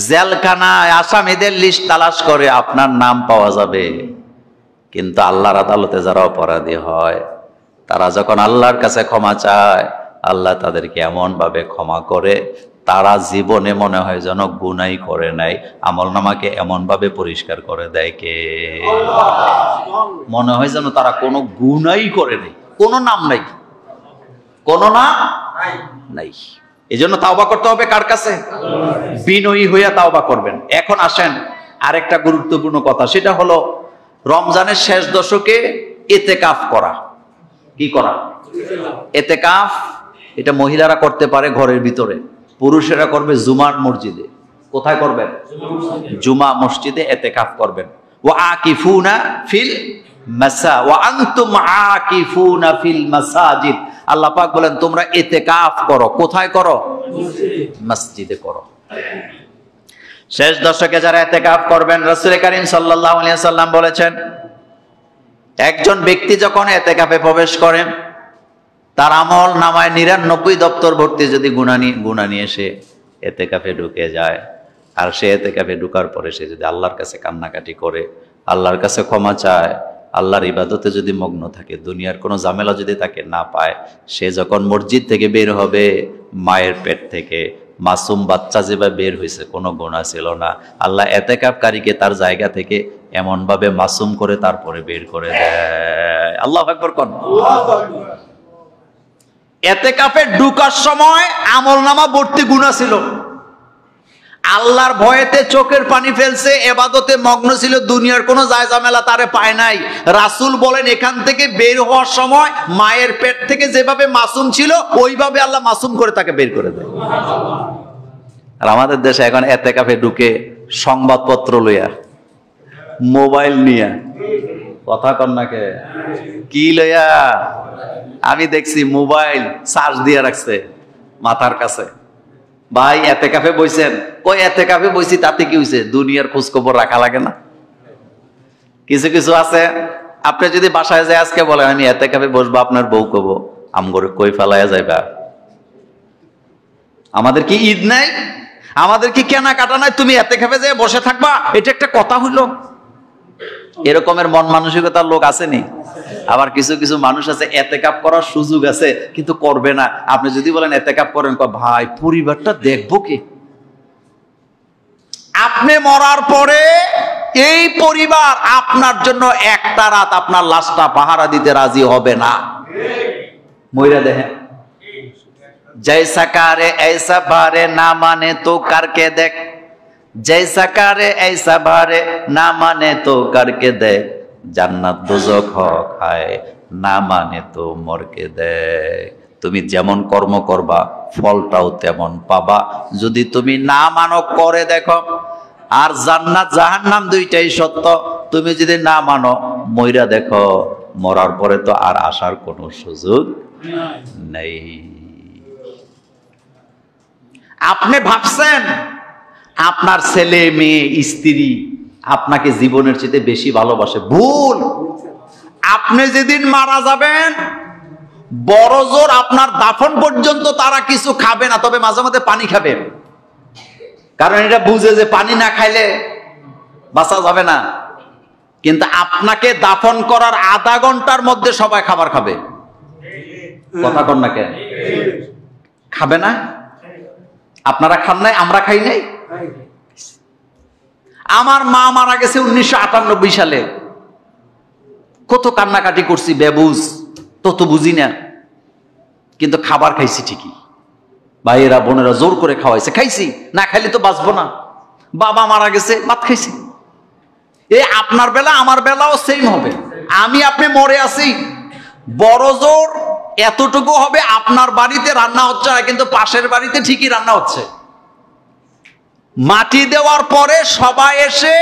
জেলখানায় আসামিদের লিস্ট তালাশ করে আপনার নাম পাওয়া যাবে। কিন্তু আল্লাহর আদালতে যারা অপরাধী হয়, তারা যখন আল্লাহর কাছে ক্ষমা চায়, আল্লাহ তাদেরকে এমন ভাবে ক্ষমা করে তারা জীবনে মনে হয় যেন গুনাই করে নাই। আমলনামাকে এমন ভাবে পরিষ্কার করে দেয় কে? মনে হয় যেন তারা কোনো গুনাই করে নাই, কোনো নাম নাই, কোনো না নাই। এই জন্য তাওবা করতে হবে কার কাছে? বিনয়ী হইয়া তাওবা করবেন। এখন আসেন আরেকটা গুরুত্বপূর্ণ কথা, সেটা হলো রমজানের শেষ দশকে ইতিকাফ করা। কি করা? ইতিকাফ। এটা মহিলারা করতে পারে ঘরের ভিতরে, পুরুষেরা করবে জুমার মসজিদে। কোথায় করবেন? জুমা মসজিদে ইতিকাফ করবেন। ওয়া আকিফুনা ফিল মাসা ওয়া আনতুম আকিফুনা ফিল মাসাজিদ। আল্লাহ পাক বলেন তোমরা ইতিকাফ করো। কোথায় করো? মসজিদে করো। শেষ দশকে যারা ইতিকাফ করবেন, রাসূল করিম সাল্লাল্লাহু আলাইহি ওয়াসাল্লাম বলেছেন, একজন ব্যক্তি যখন ইতিকাফে প্রবেশ করেন, তার আমল নামায় 99 দপ্তর ভর্তি যদি গুনাহ নিয়ে সে ইতিকাফে ঢুকে যায়, আর সে ইতিকাফে ঢোকার পরে সে যদি আল্লাহর কাছে কান্নাকাটি করে, আল্লাহর কাছে ক্ষমা চায়, আল্লাহর ইবাদতে যদি মগ্ন থাকে, দুনিয়ার কোনো ঝামেলা যদি তাকে না পায়, সে যখন মসজিদ থেকে বের হবে, মায়ের পেট থেকে মাসুম বাচ্চা যেভাবে বের হয়েছে, কোনো গুনাহ ছিল না, আল্লাহ ইতিকাফকারীকে তার জায়গা থেকে এমন ভাবে মাসুম করে তারপরে বের করে দেয়। আল্লাহু আকবার কোন। ইতিকাফে ঢোকার সময় আমলনামা ভর্তি গুনাহ ছিল, আল্লাহর ভয়েতে চোখের পানি ফেলছে, ইবাদতে মগ্ন ছিল, দুনিয়ার কোনো ঝামেলা তারে পায় নাই। রাসূল বলেন এখান থেকে বের হওয়ার সময় মায়ের পেট থেকে যেভাবে মাসুম ছিল ওইভাবে আল্লাহ মাসুম করে তাকে বের করে দেয়। আর আমাদের দেশে এখন ইতিকাফে ঢুকে সংবাদপত্র লইয়া, মোবাইল নিয়া, কথা কন না কে, কি লইয়া? আমি দেখছি মোবাইল চার্জ দিয়ে রাখছে মাথার কাছে। ভাই ইতিকাফে বইছেন? কই ইতিকাফে বইছি তাতে কি হইছে? দুনিয়ার খোঁজ খবর রাখা লাগে না? কিছু কিছু আছে, আপনি যদি বাসায় যায় আজকে বলেন আমি ইতিকাফে বসবো, আপনার বউ কব আমগরে কই ফেলাইয়া যাইবা? আমাদের কি ঈদ নাই? আমাদের কি কেনাকাটা নাই? তুমি ইতিকাফে যায় বসে থাকবা? এটা একটা কথা হইল? এরকমের মন মানসিকতার লোক আসেনি? আবার কিছু কিছু মানুষ আছে ইতিকাফ করার সুযোগ আছে কিন্তু করবে না। আপনি যদি বলেন ইতিকাফ করেন, ভাই পরিবারটা দেখবো কি? আপনি মরার পরে এই পরিবার আপনার জন্য একটা রাত আপনার লাশটা পাহারা দিতে রাজি হবে না। মইরা দেখেন, জৈসা কারে ऐसा ভারে না মানে তো কারকে দেখ, जैसा करे ऐसा भारे ना माने तो करके दे, জান্নাত দোজখ খায় না মানে তো মরকে দে। তুমি যেমন কর্ম করবা ফলটাও তেমন পাবা, যদি তুমি না মানো করে দেখো। আর জান্নাত জাহান্নাম দুইটাই সত্য, তুমি যদি না মানো মইরা দেখো, মরার পরে তো আর আসার কোনো সুযোগ নেই। আপনি ভাবছেন আপনার ছেলে মেয়ে স্ত্রী আপনাকে জীবনের চেয়ে বেশি ভালোবাসে, ভুল। আপনি যেদিন মারা যাবেন বড় জোর আপনার দাফন পর্যন্ত তারা কিছু খাবে না, তবে মাঝে মাঝে পানি খাবে, কারণ এটা বুঝে যে পানি না খাইলে বাঁচা যাবে না। কিন্তু আপনাকে দাফন করার আধা ঘন্টার মধ্যে সবাই খাবার খাবে। কথা কন না কেন? খাবে না? আপনারা খান নাই? আমরা খাই নাই? আমার মা মারা গেছে 1998 সালে। কত কান্নাকাটি করছি, বেবুঝ, তত বুঝি না, কিন্তু খাবার খাইছি ঠিকই। ভাইয়েরা বোনেরা জোর করে খাওয়াইছে, খাইছি, না খাইলে তো বাঁচবো না। বাবা মারা গেছে, ভাত খাইছি। এই আপনার বেলা আমার বেলাও সেম হবে। আমি আপনি মরে আছি, বড় জোর এতটুকু হবে, আপনার বাড়িতে রান্না হচ্ছে না কিন্তু পাশের বাড়িতে ঠিকই রান্না হচ্ছে। মাটি দেওয়ার পরে সবাই এসে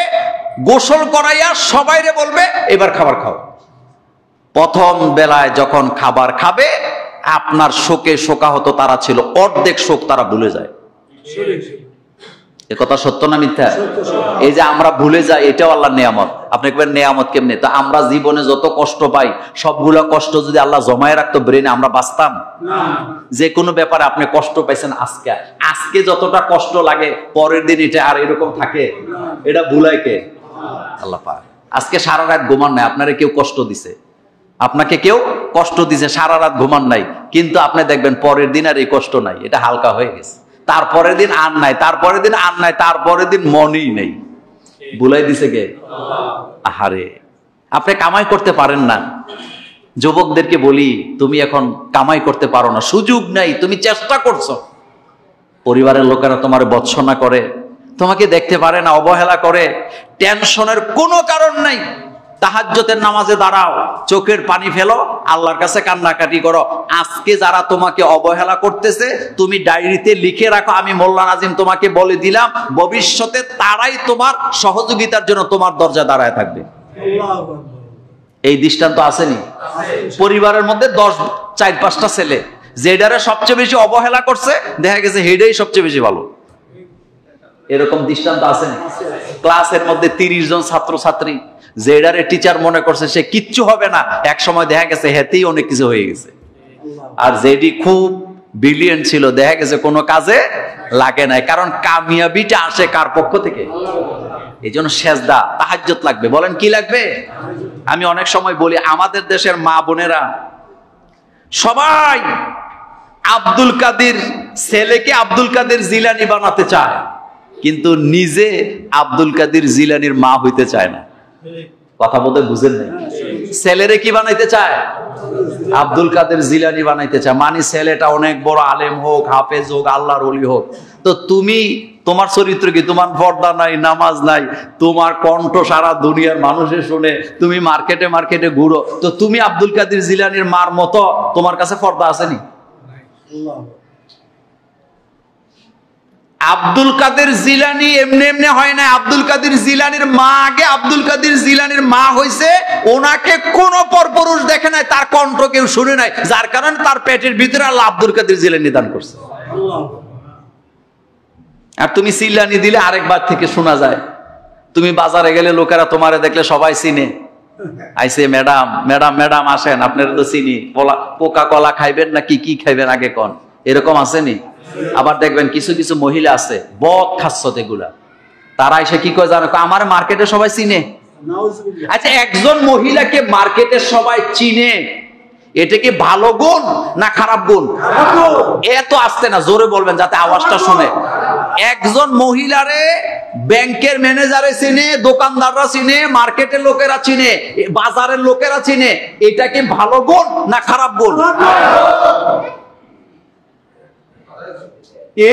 গোসল করাইয়া সবাইরে বলবে এবার খাবার খাও। প্রথম বেলায় যখন খাবার খাবে আপনার শোকে শোকাহত তারা ছিল, অর্ধেক শোক তারা ভুলে যায়। এ কথা সত্য না মিথ্যা? এই যে আমরা ভুলে যাই, এটাও আল্লাহর নিয়ামত। আপনি একবার নিয়ামত কেমনে? তো আমরা জীবনে যত কষ্ট পাই সবগুলো কষ্ট যদি আল্লাহ জমায় রাখতো ব্রেনে, আমরা বাঁচতাম না। যে কোনো ব্যাপারে আপনি কষ্ট পাইছেন আজকে, আজকে যতটা কষ্ট লাগে পরের দিন এটা আর এরকম থাকে? এটা ভুলায় কে? আল্লাহ পাক। আজকে সারা রাত ঘুমান নাই, আপনারে কেউ কষ্ট দিছে, আপনাকে কেউ কষ্ট দিছে, সারা রাত ঘুমান নাই, কিন্তু আপনি দেখবেন পরের দিন আর এই কষ্ট নাই, এটা হালকা হয়ে গেছে। তারপরের দিন আর নাই, তারপরের দিন আর নাই, তারপরের দিন মনেই নেই। ভুলাই দিছে কে? আহারে, আপনি কামাই করতে পারেন না, যুবকদেরকে বলি, তুমি এখন কামাই করতে পারো না, সুযোগ নাই, তুমি চেষ্টা করছো, পরিবারের লোকেরা তোমার ভৎসনা করে, তোমাকে দেখতে পারে না, অবহেলা করে, টেনশনের কোনো কারণ নাই। তাহাজ্জুদের নামাজে দাঁড়াও, চোখের পানি ফেলো, আল্লাহর কাছে কান্নাকাটি করো। আজকে যারা তোমাকে অবহেলা করতেছে, তুমি ডায়েরিতে লিখে রাখো, আমি মোল্লা নাজিম তোমাকে বলে দিলাম, ভবিষ্যতে তারাই তোমার সহযোগিতার জন্য তোমার দরজায় দাঁড়ায় থাকবে। এই দৃষ্টান্ত আসেনি? পরিবারের মধ্যে 4-5টা ছেলে, যেটারে সবচেয়ে বেশি অবহেলা করছে, দেখা গেছে হেডেই সবচেয়ে বেশি ভালো। এরকম দৃষ্টান্ত আসেনি? ক্লাসের মধ্যে 30 জন ছাত্রছাত্রী, যেটারে টিচার মনে করছে সে কিচ্ছু হবে না, এক সময় দেখা গেছে হেতেই অনেক কিছু হয়ে গেছে। আর যেটি খুব ব্রিলিয়েন্ট ছিল, দেখা গেছে কোনো কাজে লাগে নাই। কারণ কামিয়াবিটা আসে কার পক্ষ থেকে? এই জন্য সেজদা, তাহাজ্জুদ লাগবে। বলেন কি লাগবে? আমি অনেক সময় বলি, আমাদের দেশের মা বোনেরা সবাই আব্দুল কাদের ছেলেকে আব্দুল কাদের জিলানী বানাতে চায়, কিন্তু নিজে আব্দুল কাদের জিলানীর মা হইতে চায় না। কথা বলতে বুঝেন নাই? ছেলেরে কি বানাইতে চায়? আব্দুল কাদের জিলানী বানাইতে চায়। মানে ছেলেটা অনেক বড় আলেম হোক, হাফেজ হোক, আল্লাহর ওলি হোক। তো তুমি, তোমার চরিত্র কি? তোমার পর্দা নাই, নামাজ নাই, তোমার কণ্ঠ সারা দুনিয়ার মানুষের শুনে, তুমি মার্কেটে মার্কেটে ঘুরো, তো তুমি আব্দুল কাদের জিলানীর মার মতো তোমার কাছে পর্দা আসেনি? আব্দুল কাদের জিলানী এমনি এমনি হয় না। আব্দুল কাদের জিলানীর মা আগে আব্দুল কাদের জিলানীর মা হইছে, ওনাকে কোন পরপুরুষ দেখে নাই, তার কণ্ঠ কেউ শুনে নাই, যার কারণে তার পেটের ভিতরে আল্লাহ আব্দুল কাদের জিলানী দান করছে। আর তুমি জিলানী দিলে আরেকবার থেকে শোনা যায়। তুমি বাজারে গেলে লোকেরা তোমারে দেখলে সবাই চিনে, আইসে ম্যাডাম, ম্যাডাম, ম্যাডাম আসেন, আপনারা তো চিনি, কোকা কলা খাইবেন নাকি কি খাইবেন আগে কোন, এরকম আসেনি? আবার দেখবেন কিছু কিছু মহিলা আছে বদ খাচ্ছত, এগুলা তারা এসে কি করে জানো? আমার মার্কেটে সবাই চিনে। আচ্ছা, একজন মহিলাকে মার্কেটে সবাই চিনে, এটা কি ভালো গুণ না খারাপ গুণ? এত আসতে না, জোরে বলবেন যাতে আওয়াজটা শুনে। একজন মহিলারে ব্যাংকের ম্যানেজারে চিনে, দোকানদাররা চিনে, মার্কেটের লোকেরা চিনে, বাজারের লোকেরা চিনে, এটা কি ভালো গুণ না খারাপ গুণ?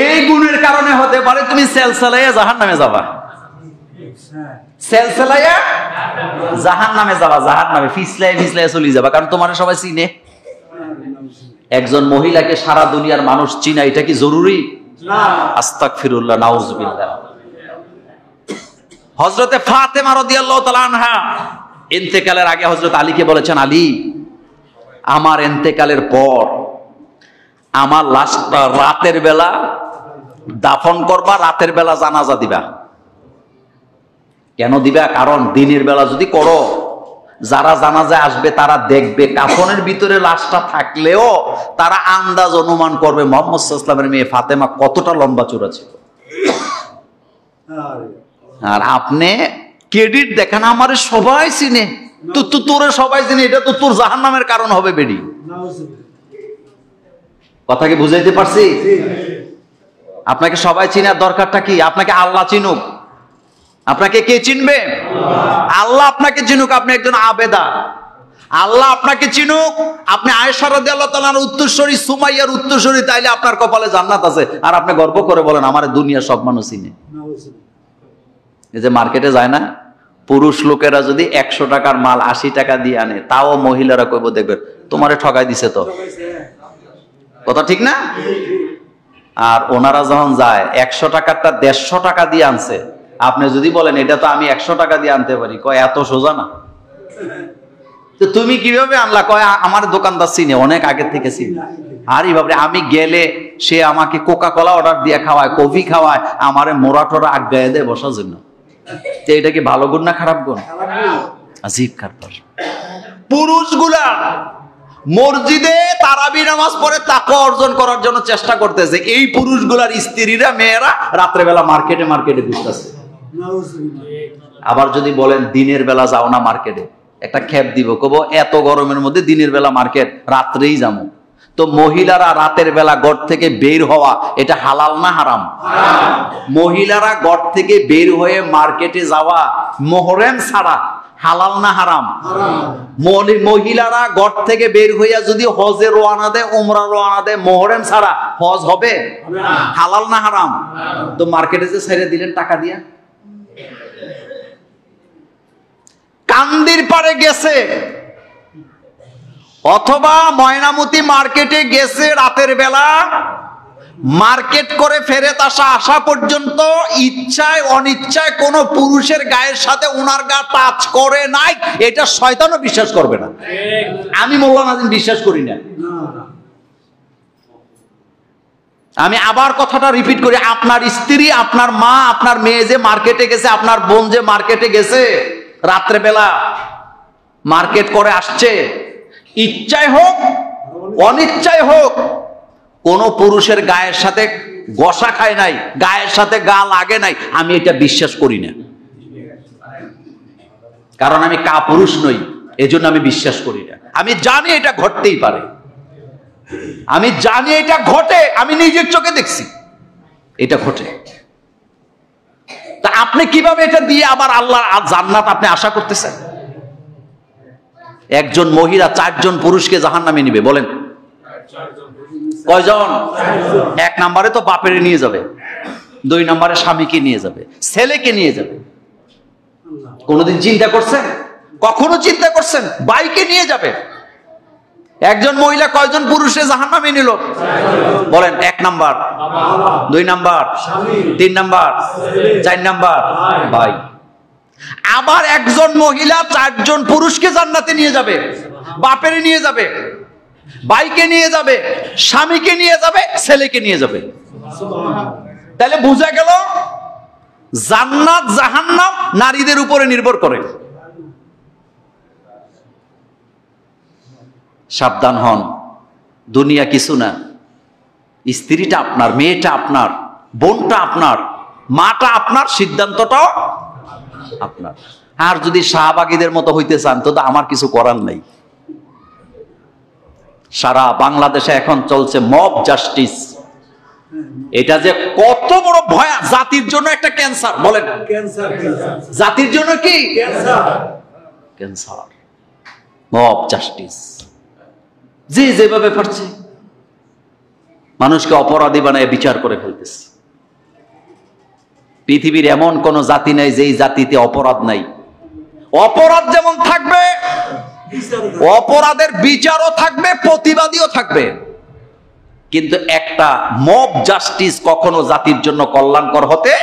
এই গুণের কারণে হতে পারে তুমি সেলসেলাইয়া জাহান্নামে যাবা, সেলসেলাইয়া জাহান্নামে যাবা, জাহান্নামে ফিসলাই ফিসলাই চলে যাবা, কারণ তোমার সবাই চিনে। একজন মহিলাকে সারা দুনিয়ার মানুষ চিনা, এটা কি জরুরি? আস্তাগফিরুল্লাহ, নাউজুবিল্লাহ। হযরতে ফাতেমা রাদিয়াল্লাহু তাআলা আনহা ইন্তেকালের আগে হযরত আলীকে বলেছেন, আলী, আমার ইন্তেকালের পর আমার লাশটা রাতের বেলা দাফন করবা, রাতের বেলা জানাজা দিবা। কেন দিবা? কারণ দিনের বেলা যদি করো, যারা জানাজায় আসবে তারা দেখবে কাফনের ভিতরে লাশটা থাকলেও তারা আন্দাজ অনুমান করবে মুহাম্মদ সাল্লাল্লাহু আলাইহি ওয়াসাল্লামের মেয়ে ফাতেমা কতটা লম্বা চূড়া ছিল। আর আপনি ক্রেডিট দেখেন, আমারে সবাই চিনে, তো তোরে সবাই চিনে, এটা তো তোর জাহান্নামের কারণ হবে বেডি। কথা কি বুঝাইতে পারছি? আপনাকে সবাই চিনার দরকারটা কি? আপনাকে আল্লাহ চিনুক। আপনাকে কে চিনবে? আল্লাহ আপনাকে চিনুক। আপনি একজন আবেদা, আল্লাহ আপনাকে চিনুক। আপনি আয়েশা রাদিয়াল্লাহু তাআলার উত্তরসূরি, সুমাইয়ার উত্তরসূরি, তাইলে আপনার কপালে জান্নাত আছে। আর আপনি গর্ব করে বলেন আমার দুনিয়ার সব মানুষ চিনে। এই যে মার্কেটে যায় না, পুরুষ লোকেরা যদি 100 টাকার মাল 80 টাকা দিয়ে আনে, তাও মহিলারা কইব, দেখবেন তোমারে ঠকাই দিছে তো। কথা ঠিক না? আর ওনারা যখন যায় 100 টাকারটা 150 টাকা দিয়ে আনছে, আপনি যদি বলেন এটা তো আমি 100 টাকা দিয়ে আনতে পারি, কয় এত সোজা না। তো তুমি কিভাবে আনলা? কয় আমার দোকানদার চিনে, অনেক আগে থেকে চিনে। আর এইভাবে আমি গেলে সে আমাকে কোকা কোলা অর্ডার দিয়ে খাওয়ায়, কফি খাওয়ায়, আমারে মোরা টোরা আগায় দেয় বসার জন্য। এটা কি ভালো গুণ না খারাপ গুণ? আজীব খারাপ। পুরুষগুলা মসজিদে তারাবি নামাজ পড়ে তাকওয়া অর্জন করার জন্য চেষ্টা করতেছে, এই পুরুষগুলার স্ত্রীরা, মেয়েরা রাত্রেবেলা মার্কেটে মার্কেটে ঘুরতেছে। আবার যদি বলেন দিনের বেলা যাও না মার্কেটে, একটা খেপ দিব, কব এত গরমের মধ্যে দিনের বেলা মার্কেট, রাত্রেই যাবো। তো মহিলারা রাতের বেলা ঘর থেকে বের হওয়া, এটা হালাল না হারাম? মহিলারা ঘর থেকে বের হয়ে মার্কেটে যাওয়া মুহররম ছাড়া হালাল না হারাম? মহিলারা ঘর থেকে বের হইয়া যদি হজে রওনা দেয়, উমরা রওনা দেয়, মুহররম ছাড়া হজ হবে? হালাল না হারাম? তো মার্কেটে যে ছেড়ে দিলেন টাকা দিয়া, কান্দির পারে গেছে অথবা ময়নামতি মার্কেটে গেছে রাতের বেলা, মার্কেট করে ফেরত আসা পর্যন্ত ইচ্ছায় অনিচ্ছায় কোন পুরুষের গায়ের সাথে ওনার গা টাচ করে নাই, এটা শয়তানও বিশ্বাস করবে না। আমি মোল্লা নাজিম বিশ্বাস করি না। আমি আবার কথাটা রিপিট করি, আপনার স্ত্রী, আপনার মা, আপনার মেয়ে যে মার্কেটে গেছে, আপনার বোন যে মার্কেটে গেছে রাত্রে বেলা, মার্কেট করে আসছে, ইচ্ছায় হোক অনিচ্ছায় হোক কোন পুরুষের গায়ের সাথে ঘষা খায় নাই, গায়ের সাথে গা লাগে নাই, আমি এটা বিশ্বাস করি না। কারণ আমি কাপুরুষ নই, এজন্য আমি বিশ্বাস করি না। আমি জানি এটা ঘটতেই পারে, আমি জানি এটা ঘটে, আমি নিজের চোখে দেখছি এটা ঘটে। তা আপনি কিভাবে এটা দিয়ে আবার আল্লাহর জান্নাত আপনি আশা করতেছেন? একজন মহিলা 4 জন পুরুষকে জাহান্নামে নিবে, বলেন কয়জন? 1 নম্বরে তো বাপেরে নিয়ে যাবে, 2 নম্বরে স্বামীকে নিয়ে যাবে, ছেলেকে নিয়ে যাবে। কোনদিন চিন্তা করছেন? কখনো চিন্তা করছেন? বাইকে নিয়ে যাবে। একজন মহিলা কয়জন পুরুষে জাহান্নামে নিল? বলেন 1 নাম্বার, 2 নাম্বার, 3 নাম্বার, 4 নাম্বার ভাই। আবার একজন মহিলা 4 জন পুরুষকে জান্নাতে নিয়ে যাবে, বাপেরে নিয়ে যাবে, ভাইকে নিয়ে যাবে, স্বামীকে নিয়ে যাবে, ছেলেকে নিয়ে যাবে। তাহলে বোঝা গেল জান্নাত জাহান্নাম নারীদের উপরে নির্ভর করে। সাবধান হন, দুনিয়া কিছু না। স্ত্রীটা আপনার, মেয়েটা আপনার, বোনটা আপনার, মাটা আপনার, সিদ্ধান্তটাও আপনার। আর যদি শাহবাগীদের মতো হইতে চান তো আমার কিছু করার নাই। সারা বাংলাদেশে এখন চলছে মব জাস্টিস। এটা যে কত বড় ভয়া, জাতির জন্য একটা ক্যান্সার। বলেন জাতির জন্য কি ক্যান্সার? Mob justice. যে যেভাবে পারছে মানুষকে অপরাধী বানায় বিচার করে ফেলতেছে। পৃথিবীর এমন কোন জাতি নাই যেই জাতিতে অপরাধ নাই। অপরাধ যেমন থাকবে, অপরাধের বিচারও থাকবে, প্রতিবাদীও থাকবে। কিন্তু একটা মব জাস্টিস কখনো জাতির জন্য কল্যাণকর হতে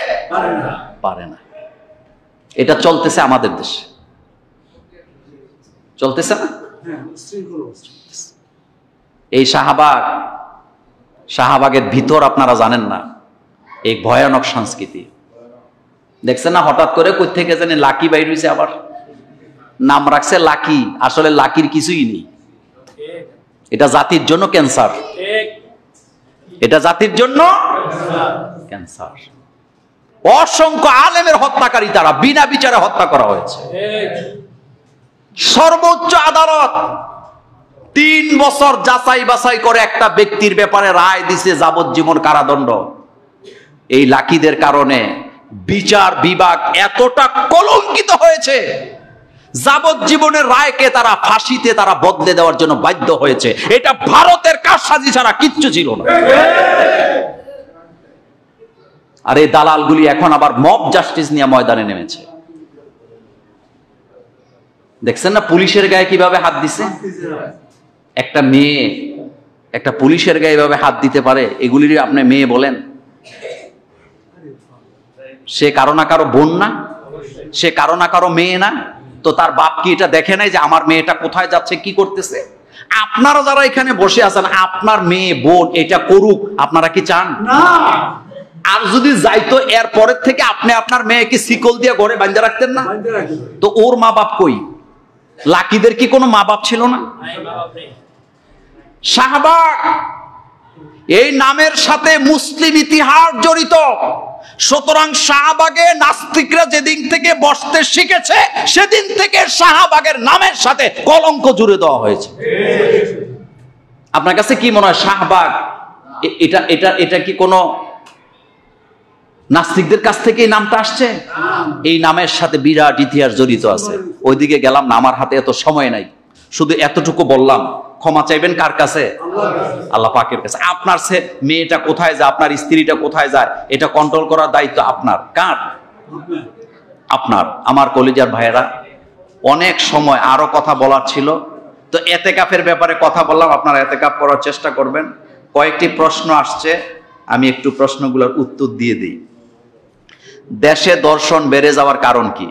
পারে না। এটা চলতেছে আমাদের দেশে, চলতেছে না? এই শাহবাগের ভিতর আপনারা জানেন না, এক ভয়ানক সংস্কৃতি। দেখছেন না, হঠাৎ করে কই থেকে জানি লাকি বাইর হইছে, আবার নাম রাখছে লাকি। আসলে লাকির কিছুই নেই। এটা জাতির জন্য ক্যান্সার, এটা জাতির জন্য ক্যান্সার। অসংখ্য আলেমের হত্যাকারী তারা, বিনা বিচারে হত্যা করা হয়েছে। সর্বোচ্চ আদালত 3 বছর যাচাই বাছাই করে একটা ব্যক্তির ব্যাপারে রায় দিছে যাবজ্জীবন কারাদণ্ড। এই লাকিদের কারণে বিচার বিভাগ এতটা কলঙ্কিত হয়েছে, যাবজ্জীবনের রায়কে তারা ফাঁসিতে তারা বদলে দেওয়ার জন্য বাধ্য হয়েছে। এটা ভারতের কারসাজি ছাড়া কিচ্ছু ছিল না। আর এই দালালগুলি এখন আবার মব জাস্টিস নিয়ে ময়দানে নেমেছে। দেখছেন না পুলিশের গায়ে কিভাবে হাত দিছে? একটা মেয়ে একটা পুলিশের গায়ে এভাবে হাত দিতে পারে? এগুলির আপনি মেয়ে বলেন? সে কারো না কারো বোন না? সে কারো না কারো মেয়ে না? তো তার বাপ কি এটা দেখে নাই যে আমার মেয়েটা কোথায় যাচ্ছে, কি করতেছে? আপনারা যারা এখানে বসে আছেন, আপনার মেয়ে বোন এটা করুক, আপনারা কি চান? না। আর যদি যাইতো এর পরের থেকে আপনি আপনার মেয়েকে শিকল দিয়ে ঘরে বাঁধা রাখতেন না? তো ওর মা বাপ কই? লাকিদের কি কোনো মা বাপ ছিল না? শাহবাগ এই নামের সাথে মুসলিম ইতিহাস জড়িত। সুতরাং শাহবাগে নাস্তিকরা যেদিন থেকে বসতে শিখেছে সেদিন থেকে শাহবাগের নামের সাথে কলঙ্ক জুড়ে দেওয়া হয়েছে। আপনার কাছে কি মনে হয় শাহবাগ এটা এটা এটা কি কোনো নাস্তিকদের কাছ থেকে এই নামটা আসছে? এই নামের সাথে বিরাট ইতিহাস জড়িত আছে। ওইদিকে গেলাম না, আমার হাতে এত সময় নাই, শুধু এতটুকু বললাম, ক্ষমা চাইবেন কার কাছে? আল্লাহ পাকের কাছে। আপনার মেয়েটা কোথায় যায়, আপনার স্ত্রীটা কোথায় যায়, এটা কন্ট্রোল করার দায়িত্ব আপনার। কার? আপনার। আমার কলিজার ভাইয়েরা, অনেক সময় আরো কথা বলার ছিল, তো এতেকাফের ব্যাপারে কথা বললাম, আপনারা এতেকাফ করার চেষ্টা করবেন। কয়েকটি প্রশ্ন আসছে, আমি একটু প্রশ্নগুলোর উত্তর দিয়ে দিই। দেশে দর্শন বেড়ে যাওয়ার কারণ কি?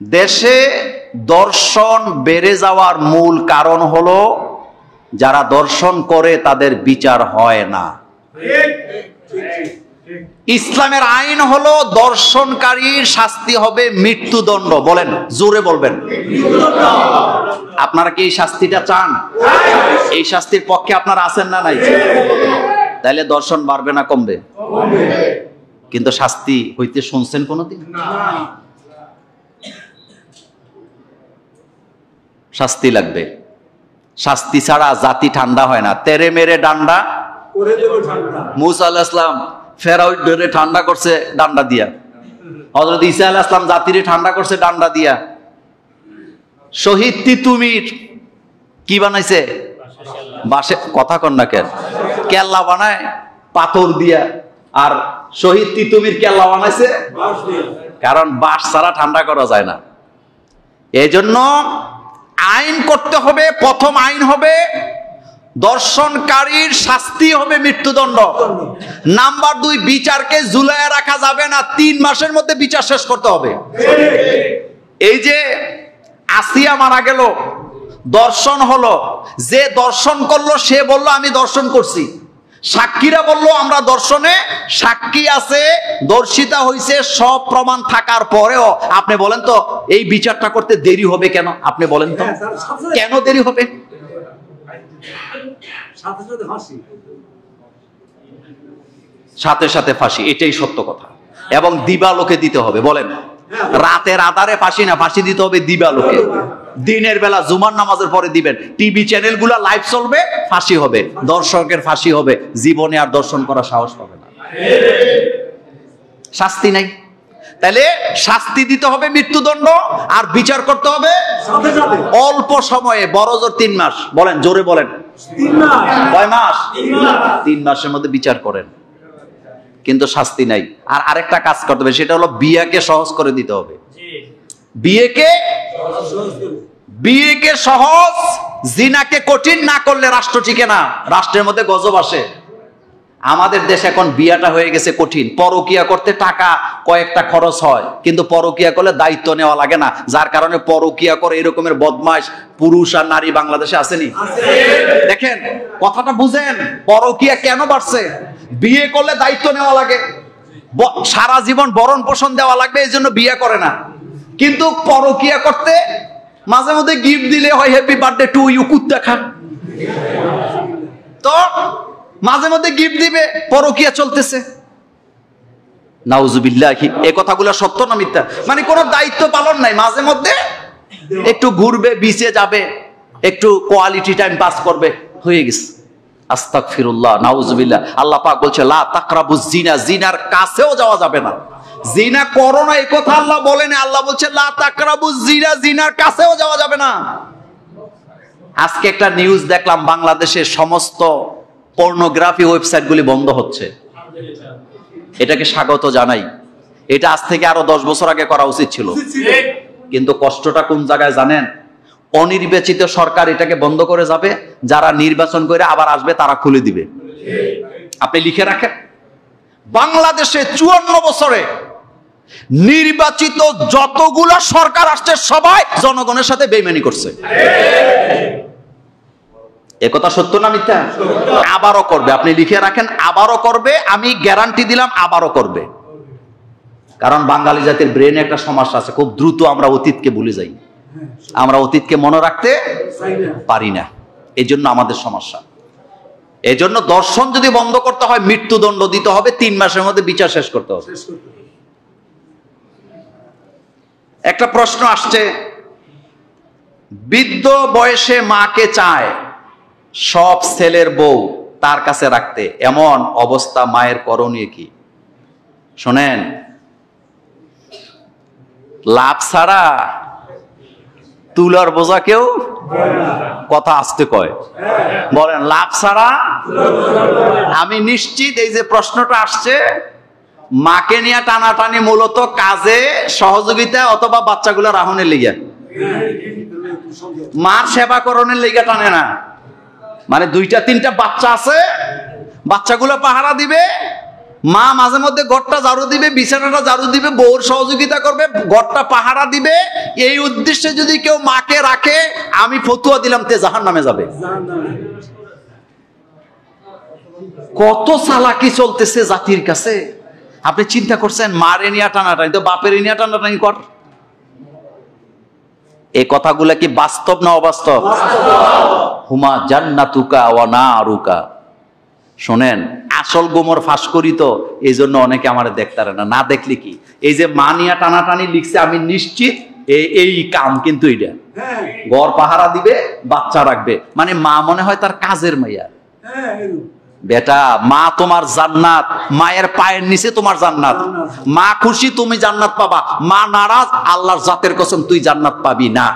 দেশে দর্শন বেড়ে যাওয়ার মূল কারণ হলো যারা দর্শন করে তাদের বিচার হয় না। ইসলামের আইন হলো দর্শনকারীর শাস্তি হবে মৃত্যুদণ্ড। বলেন, জোরে বলবেন। আপনারা কি এই শাস্তিটা চান? এই শাস্তির পক্ষে আপনারা আছেন না নাই? তাইলে দর্শন বাড়বে না কমবে? কিন্তু শাস্তি হইতে শুনছেন কোনদিন? শাস্তি লাগবে, শাস্তি ছাড়া জাতি ঠান্ডা হয় না। তেরে মেরে ডান্ডা মুসা আলাইহিস সালাম ফেরাউন ঠান্ডা করছে ডান্ডা দিয়া, হযরত ঈসা আলাইহিস সালাম জাতিরে ঠান্ডা করছে ডান্ডা দিয়া। শহীদ তিতুমির কি বানাইছে? বাঁশে। কথা কন না কেন? কেল্লা বানায় পাথর দিয়া, আর শহীদ তিতুমির কেল্লা বানাইছে কারণ বাঁশ ছাড়া ঠান্ডা করা যায় না। এই জন্য আইন করতে হবে। প্রথম আইন হবে দর্শনকারীর শাস্তি হবে মৃত্যুদণ্ড। নাম্বার 2, বিচারকে ঝুলাইয়া রাখা যাবে না, 3 মাসের মধ্যে বিচার শেষ করতে হবে। এই যে আসিয়া মারা গেল, দর্শন হলো, যে দর্শন করলো সে বলল আমি দর্শন করছি, সাক্ষীরা বলল আমরা দর্শনে সাক্ষী আছে, দর্শিতা হইছে, সব প্রমাণ থাকার পরেও আপনি বলেন তো এই বিচারটা করতে দেরি হবে কেন? আপনি বলেন তো কেন দেরি হবে? সাথে সাথে ফাঁসি, এটাই সত্য কথা। এবং দিবালোকে দিতে হবে। বলেন, রাতের আধারে ফাঁসি না, ফাঁসি দিতে হবে দিবালোকে। দিনের বেলা জুমার নামাজের পরে দিবেন, টিভি চ্যানেলগুলো লাইভ চলবে, ফাঁসি হবে, দর্শকের ফাঁসি হবে, জীবনে আর দর্শন করার সাহস পাবে না। শাস্তি নাই, তাহলে শাস্তি দিতে হবে মৃত্যুদণ্ড, আর বিচার করতে হবে অল্প সময়ে, বড় জোর 3 মাস। বলেন, জোরে বলেন। 3 মাস। কয় মাস? 3 মাসের মধ্যে বিচার করেন, কিন্তু শাস্তি নাই। আর আরেকটা কাজ করতে হবে, সেটা হলো বিয়েকে সহজ করে দিতে হবে। বিয়েকে সহজ, জিনাকে কঠিন না করলে রাষ্ট্র টিকে না, রাষ্ট্রের মধ্যে গজব আসে। আমাদের দেশে এখন বিয়াটা হয়ে গেছে কঠিন। পরকিয়া করতে টাকা কয়েকটা খরচ হয়, কিন্তু পরকিয়া করলে দায়িত্ব নেওয়া লাগে না, যার কারণে পরকিয়া করে এরকমের বদমাইশ পুরুষ আর নারী বাংলাদেশে আসেনি? দেখেন, কথাটা বুঝেন, পরকিয়া কেন বাড়ছে? বিয়ে করলে দায়িত্ব নেওয়া লাগে, সারা জীবন ভরণ পোষণ দেওয়া লাগবে, এই জন্য বিয়ে করে না। কিন্তু পরকিয়া করতে মাঝে মধ্যে গিফট দিলে হয় হ্যাপি বার্থডে টু ইউ, কুত্তা খা, তো মাঝে মধ্যে গিফট দিবে, পরকিয়া চলতেছে। নাউজুবিল্লাহি। এই কথাগুলো সত্য না মিথ্যা? মানে কোনো দায়িত্ব পালন নাই, মাঝে মধ্যে একটু ঘুরবে, বিচে যাবে, একটু কোয়ালিটি টাইম পাস করবে, হয়ে গেছে। আস্তাগফিরুল্লাহ, নাউজুবিল্লাহ। আল্লাহ পাক বলছে লা তাকরাবুজ জিনা, জিনার কাছেও যাওয়া যাবে না। জিনা করো না এই কথা আল্লাহ বলেন, আল্লাহ বলছে লা তাকরাবুজ জিনা, জিনার কাছেও যাওয়া যাবে না। আজকে একটা নিউজ দেখলাম, বাংলাদেশের সমস্ত পর্নোগ্রাফি ওয়েবসাইটগুলি বন্ধ হচ্ছে। এটাকে স্বাগত জানাই। এটা আজ থেকে আরো 10 বছর আগে করা উচিত ছিল, কিন্তু কষ্টটা কোন জায়গায় জানেন? অনির্বাচিত সরকার এটাকে বন্ধ করে যাবে, যারা নির্বাচন করে আবার আসবে তারা খুলে দিবে। আপনি লিখে রাখেন, বাংলাদেশে 54 বছরে নির্বাচিত যতগুলো সরকার আসছে সবাই জনগণের সাথে বেইমানি করছে। একথা সত্য না মিথ্যা? আবারও করবে, আপনি লিখে রাখেন, আবারও করবে, আমি গ্যারান্টি দিলাম আবারও করবে। কারণ বাঙালি জাতির ব্রেনে একটা সমস্যা আছে, খুব দ্রুত আমরা অতীতকে ভুলে যাই, আমরা অতীতকে মনে রাখতে পারি না, এই জন্য আমাদের সমস্যা। এই জন্য দর্শন যদি বন্ধ করতে হয় মৃত্যুদণ্ড দিতে হবে, 3 মাসের মধ্যে বিচার শেষ করতে হবে। একটা প্রশ্ন আসছে, বৃদ্ধ বয়সে মাকে চায় সব ছেলের বউ তার কাছে রাখতে, এমন অবস্থা মায়ের করণীয় কি? শোনেন, লাভ ছাড়া তুলার বোঝা কেউ কথা আসতে কয়, বলেন লাভ ছাড়া। আমি নিশ্চিত এই যে প্রশ্নটা আসছে, মাকে নিয়ে টানাটানি মূলত কাজে সহযোগিতা অথবা বাচ্চাগুলো রাহনের লিগা, মার সেবা করণের লিগা টানে না। মানে 2-3টা বাচ্চা আছে, বাচ্চাগুলো পাহারা দিবে, মা মাঝে মধ্যে ঘরটা ঝাড়ু দিবে, বিছানাটা ঝাড়ু দিবে, বউর সহযোগিতা করবে, ঘরটা পাহারা দিবে। এই উদ্দেশ্যে যদি কেউ মাকে রাখে, আমি ফতুয়া দিলাম তে জাহান্নামে যাবে। কত চালাকি চলতেছে জাতির কাছে, আপনি চিন্তা করছেন? মারে নিয়া টানাটানি তো বাপের নিয়া টানাটানি কর। এই কথাগুলা কি বাস্তব না অবাস্তব? হুমা জান্নাতুকা ওয়া নারুকা। শোনেন, আসল গোমর ফাঁস করি তো, এই জন্য অনেকে আমার দেখতারে না। না দেখলে কি, এই যে মা নিয়া টানাটানি লিখছে, আমি নিশ্চিত এই কাম কিন্তু এটা ঘর পাহারা দিবে, বাচ্চা রাখবে। মানে মা মনে হয় তার কাজের মাইয়া। বেটা, মা তোমার জান্নাত, মায়ের পায়ের নিচে তোমার জান্নাত। মা খুশি তুমি জান্নাত পাবা, মা নারাজ আল্লাহর জাতের কসম তুই জান্নাত পাবি না।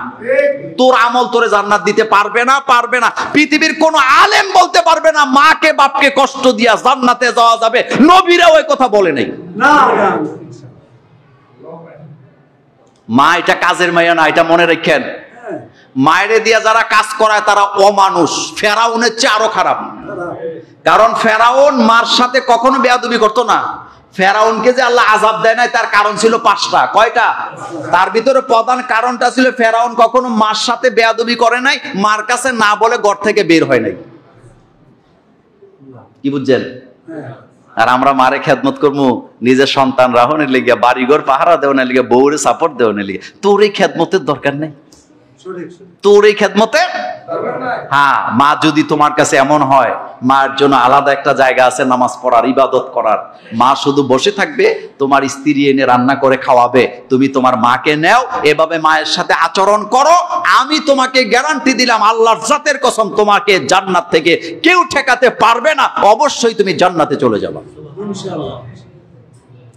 তোর আমল তোরে জান্নাত দিতে পারবে না, পারবে না। পৃথিবীর কোন আলেম বলতে পারবে না মাকে বাপকে কষ্ট দিয়া জান্নাতে যাওয়া যাবে। নবীরাও এই কথা বলে নাই। মা এটা কাজের মাইয়া না, এটা মনে রাখেন। মায়েরে দিয়া যারা কাজ করায় তারা অমানুষ, ফেরাউনের চেয়ে আরো খারাপ। কারণ ফেরাউন মার সাথে কখনো বেয়াদবি করতো না। ফেরাউনকে যে আল্লাহ আযাব দেয় নাই, তার কারণ ছিল 5টা। কয়টা? তার ভিতরে প্রধান কারণটা ছিল ফেরাউন কখনো মার সাথে বেয়াদবি করে নাই, মার কাছে না বলে ঘর থেকে বের হয় নাই। কি বুঝছেন? আর আমরা মারে খেদমত করবো নিজের সন্তান রাহনের লিগে, বাড়িঘর পাহারা দেওয়ার লিগে, বউরে সাপোর্ট দেওয়ার লিগে। তোর এই খেদমতের দরকার নেই, তোর এই খেদমতে। হ্যাঁ, মা যদি তোমার কাছে এমন হয়, মার জন্য আলাদা একটা জায়গা আছে নামাজ পড়ার, ইবাদত করার। মা শুধু বসে থাকবে, তোমার স্ত্রী এনে রান্না করে খাওয়াবে, তুমি তোমার মাকে নেও, এভাবে মায়ের সাথে আচরণ করো। আমি তোমাকে গ্যারান্টি দিলাম, আল্লাহর জাতের কসম, তোমাকে জান্নাত থেকে কেউ ঠেকাতে পারবে না। অবশ্যই তুমি জান্নাতে চলে যাবে ইনশাআল্লাহ।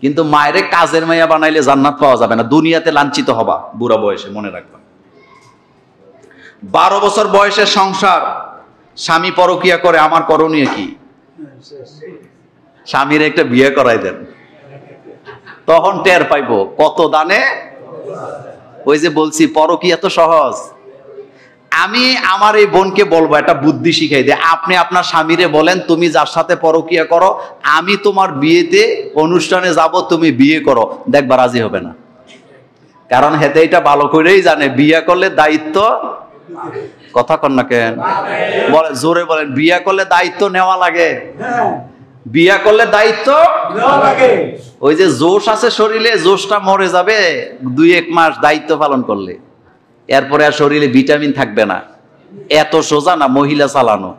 কিন্তু মায়ের কাজের মাইয়া বানাইলে জান্নাত পাওয়া যাবে না, দুনিয়াতে লাঞ্ছিত হবা বুড়া বয়সে, মনে রাখবা। 12 বছর বয়সের সংসার, স্বামী পরকিয়া করে, আমার করণীয় কি? স্বামীর একটা বিয়ে করাই দেন, তখন টের পাইবো কত দানে। ওই যে বলছি পরকিয়া তো সহজ। আমি আমার এই বোনকে বলবো, একটা বুদ্ধি শিখাই দে। আপনি আপনার স্বামীরে বলেন, তুমি যার সাথে পরকিয়া করো, আমি তোমার বিয়েতে অনুষ্ঠানে যাব, তুমি বিয়ে করো, দেখবা রাজি হবে না। কারণ হেতে এটা ভালো করেই জানে, বিয়ে করলে দায়িত্ব, কথা কন না কেন? বলে জোরে বলেন, বিয়ে করলে দায়িত্ব নেওয়া লাগে। বিয়ে করলে দায়িত্ব নেওয়া লাগে। ওই যে জোশ আছে শরীরে, জোশটা মরে যাবে 2-1 মাস দায়িত্ব পালন করলে, এরপরে আর শরীরে ভিটামিন থাকবে না। এত সোজা না মহিলা চালানো।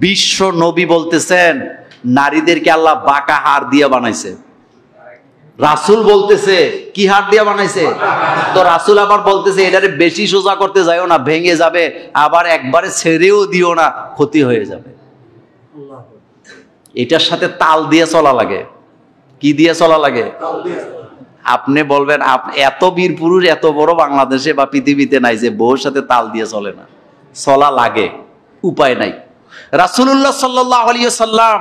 বিশ্ব নবী বলতেছেন, নারীদেরকে আল্লাহ বাঁকা হাড় দিয়ে বানাইছে। রাসূল বলতেছে কি হাড় দিয়ে বানাইছে? তো রাসূল আবার বলতেছে এটারে বেশি সোজা করতে যাইও না, ভেঙে যাবে। আবার একবারে ছেড়েও দিও না, ক্ষতি হয়ে যাবে। এটার সাথে তাল দিয়ে চলা লাগে। কি দিয়ে চলা লাগে? আপনি বলবেন, এত বীর পুরুষ এত বড় বাংলাদেশে বা পৃথিবীতে নাই যে বউর সাথে তাল দিয়ে চলে না। চলা লাগে, উপায় নাই। রাসূলুল্লাহ সাল্লাল্লাহু আলাইহি ওয়াসাল্লাম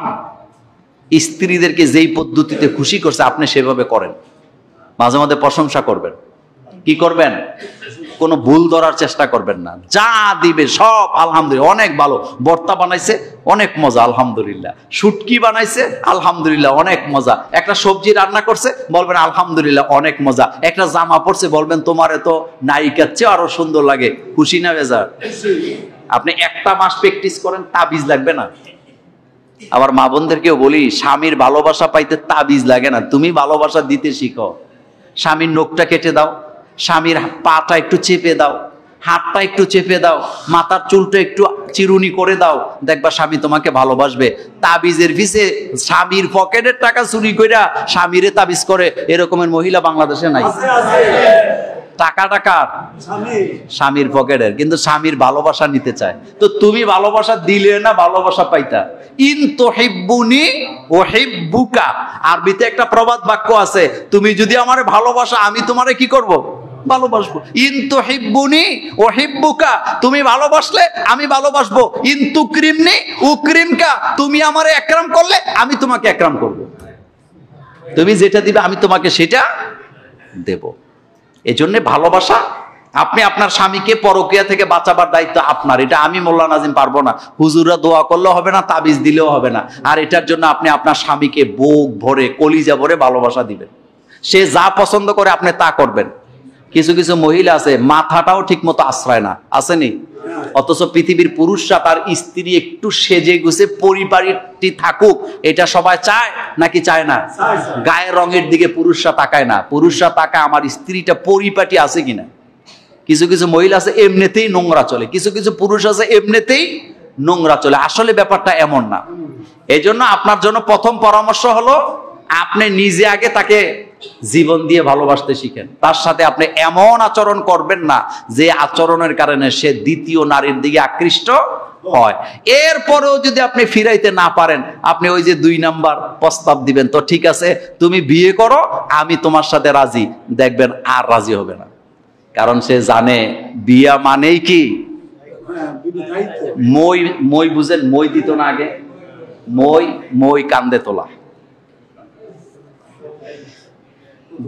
স্ত্রীদেরকে যেই পদ্ধতিতে খুশি করছে, আপনি সেভাবে করেন। মাঝে মাঝে প্রশংসা করবেন। কি করবেন? কোনো ভুল ধরার চেষ্টা করবেন না। যা দিবে সব আলহামদুলিল্লাহ, অনেক ভালো। ভর্তা বানাইছে, অনেক মজা, আলহামদুলিল্লাহ। শুটকি বানাইছে, আলহামদুলিল্লাহ, অনেক মজা। একটা সবজি রান্না করছে, বলবেন আলহামদুলিল্লাহ, অনেক মজা। একটা জামা পরছে, বলবেন তোমার এত নায়িকার চেয়ে আরো সুন্দর লাগে। খুশি না বেজার? আপনি 1টা মাস প্র্যাকটিস করেন, তাবিজ লাগবে না। আবার মা বোনদেরকেও বলি, স্বামীর ভালোবাসা পাইতে তাবিজ লাগে না, তুমি ভালোবাসা দিতে শিখো। স্বামীর নখটা কেটে দাও, স্বামীর পাটা একটু চেপে দাও, হাতটা একটু চেপে দাও, মাথার চুলটা একটু চিরুনি করে দাও, দেখবা স্বামী তোমাকে ভালোবাসবে। তাবিজের পিছে স্বামীর পকেটের টাকা চুরি কইরা স্বামীরে তাবিজ করে এরকমের মহিলা বাংলাদেশে নাই। টাকাটা কার? স্বামীর পকেটের। কিন্তু স্বামীর ভালোবাসা নিতে চায়। তো তুমি ভালোবাসা দিলে না ভালোবাসা পাইতা। ইন তুহিব্বুনি উহিব্বুকা। আরবিতে একটা প্রবাদ বাক্য আছে, তুমি যদি আমারে ভালোবাসা, আমি তোমারে কি করব? ভালোবাসবো। ইন তুহিব্বুনি উহিব্বুকা, তুমি ভালোবাসলে আমি ভালোবাসবো। ইন তুকরিমনি উকরিমকা, তুমি আমারে একরাম করলে আমি তোমাকে একরাম করব। তুমি যেটা দিবে আমি তোমাকে সেটা দেব। এজন্য ভালোবাসা, আপনি আপনার স্বামীকে পরকীয়া থেকে বাঁচাবার দায়িত্ব আপনার। এটা আমি মোল্লা নাজিম পারবো না, হুজুররা দোয়া করলেও হবে না, তাবিজ দিলেও হবে না। আর এটার জন্য আপনি আপনার স্বামীকে বুক ভরে কলিজা ভরে ভালোবাসা দিবেন। সে যা পছন্দ করে আপনি তা করবেন। কিছু কিছু মহিলা আছে মাথাটাও ঠিক মতো আশ্রয় না, আসেনি? অথচ পৃথিবীর পুরুষরা তার স্ত্রী একটু সেজে গুছে পরিপাটি থাকুক এটা সবাই চায় নাকি চায় না? গায়ের রঙের দিকে পুরুষরা তাকায় না, পুরুষরা তাকায় আমার স্ত্রীটা পরিপাটি আছে কিনা। কিছু কিছু মহিলা আছে এমনিতেই নোংরা চলে, কিছু কিছু পুরুষ আছে এমনিতেই নোংরা চলে। আসলে ব্যাপারটা এমন না। এই জন্য আপনার জন্য প্রথম পরামর্শ হলো আপনি নিজে আগে তাকে জীবন দিয়ে ভালোবাসতে শিখেন। তার সাথে আপনি এমন আচরণ করবেন না যে আচরণের কারণে সে দ্বিতীয় নারীর দিকে আকৃষ্ট হয়। এরপরেও যদি আপনি ফিরাইতে না পারেন, আপনি ওই যে 2 নাম্বার প্রস্তাব দিবেন, তো ঠিক আছে তুমি বিয়ে করো, আমি তোমার সাথে রাজি। দেখবেন আর রাজি হবে না, কারণ সে জানে বিয়া মানেই কি মই। মই বুঝেন? মই দিত না আগে, মই মই কান্দে তোলা।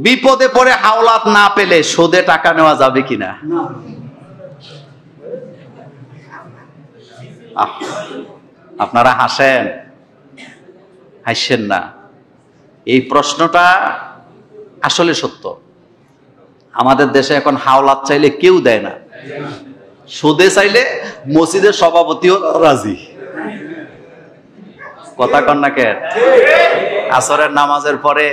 বিপদে পড়ে হাওলাত না পেলে সুদে টাকা নেওয়া যাবে কিনা? আপনারা হাসেন, হাসেন না। এই প্রশ্নটা আসলে সত্য। আমাদের দেশে এখন হাওলাত চাইলে কেউ দেয় না, সুদে চাইলে মসজিদের সভাপতিও রাজি। কথা কন না কেন? আসরের নামাজের পরে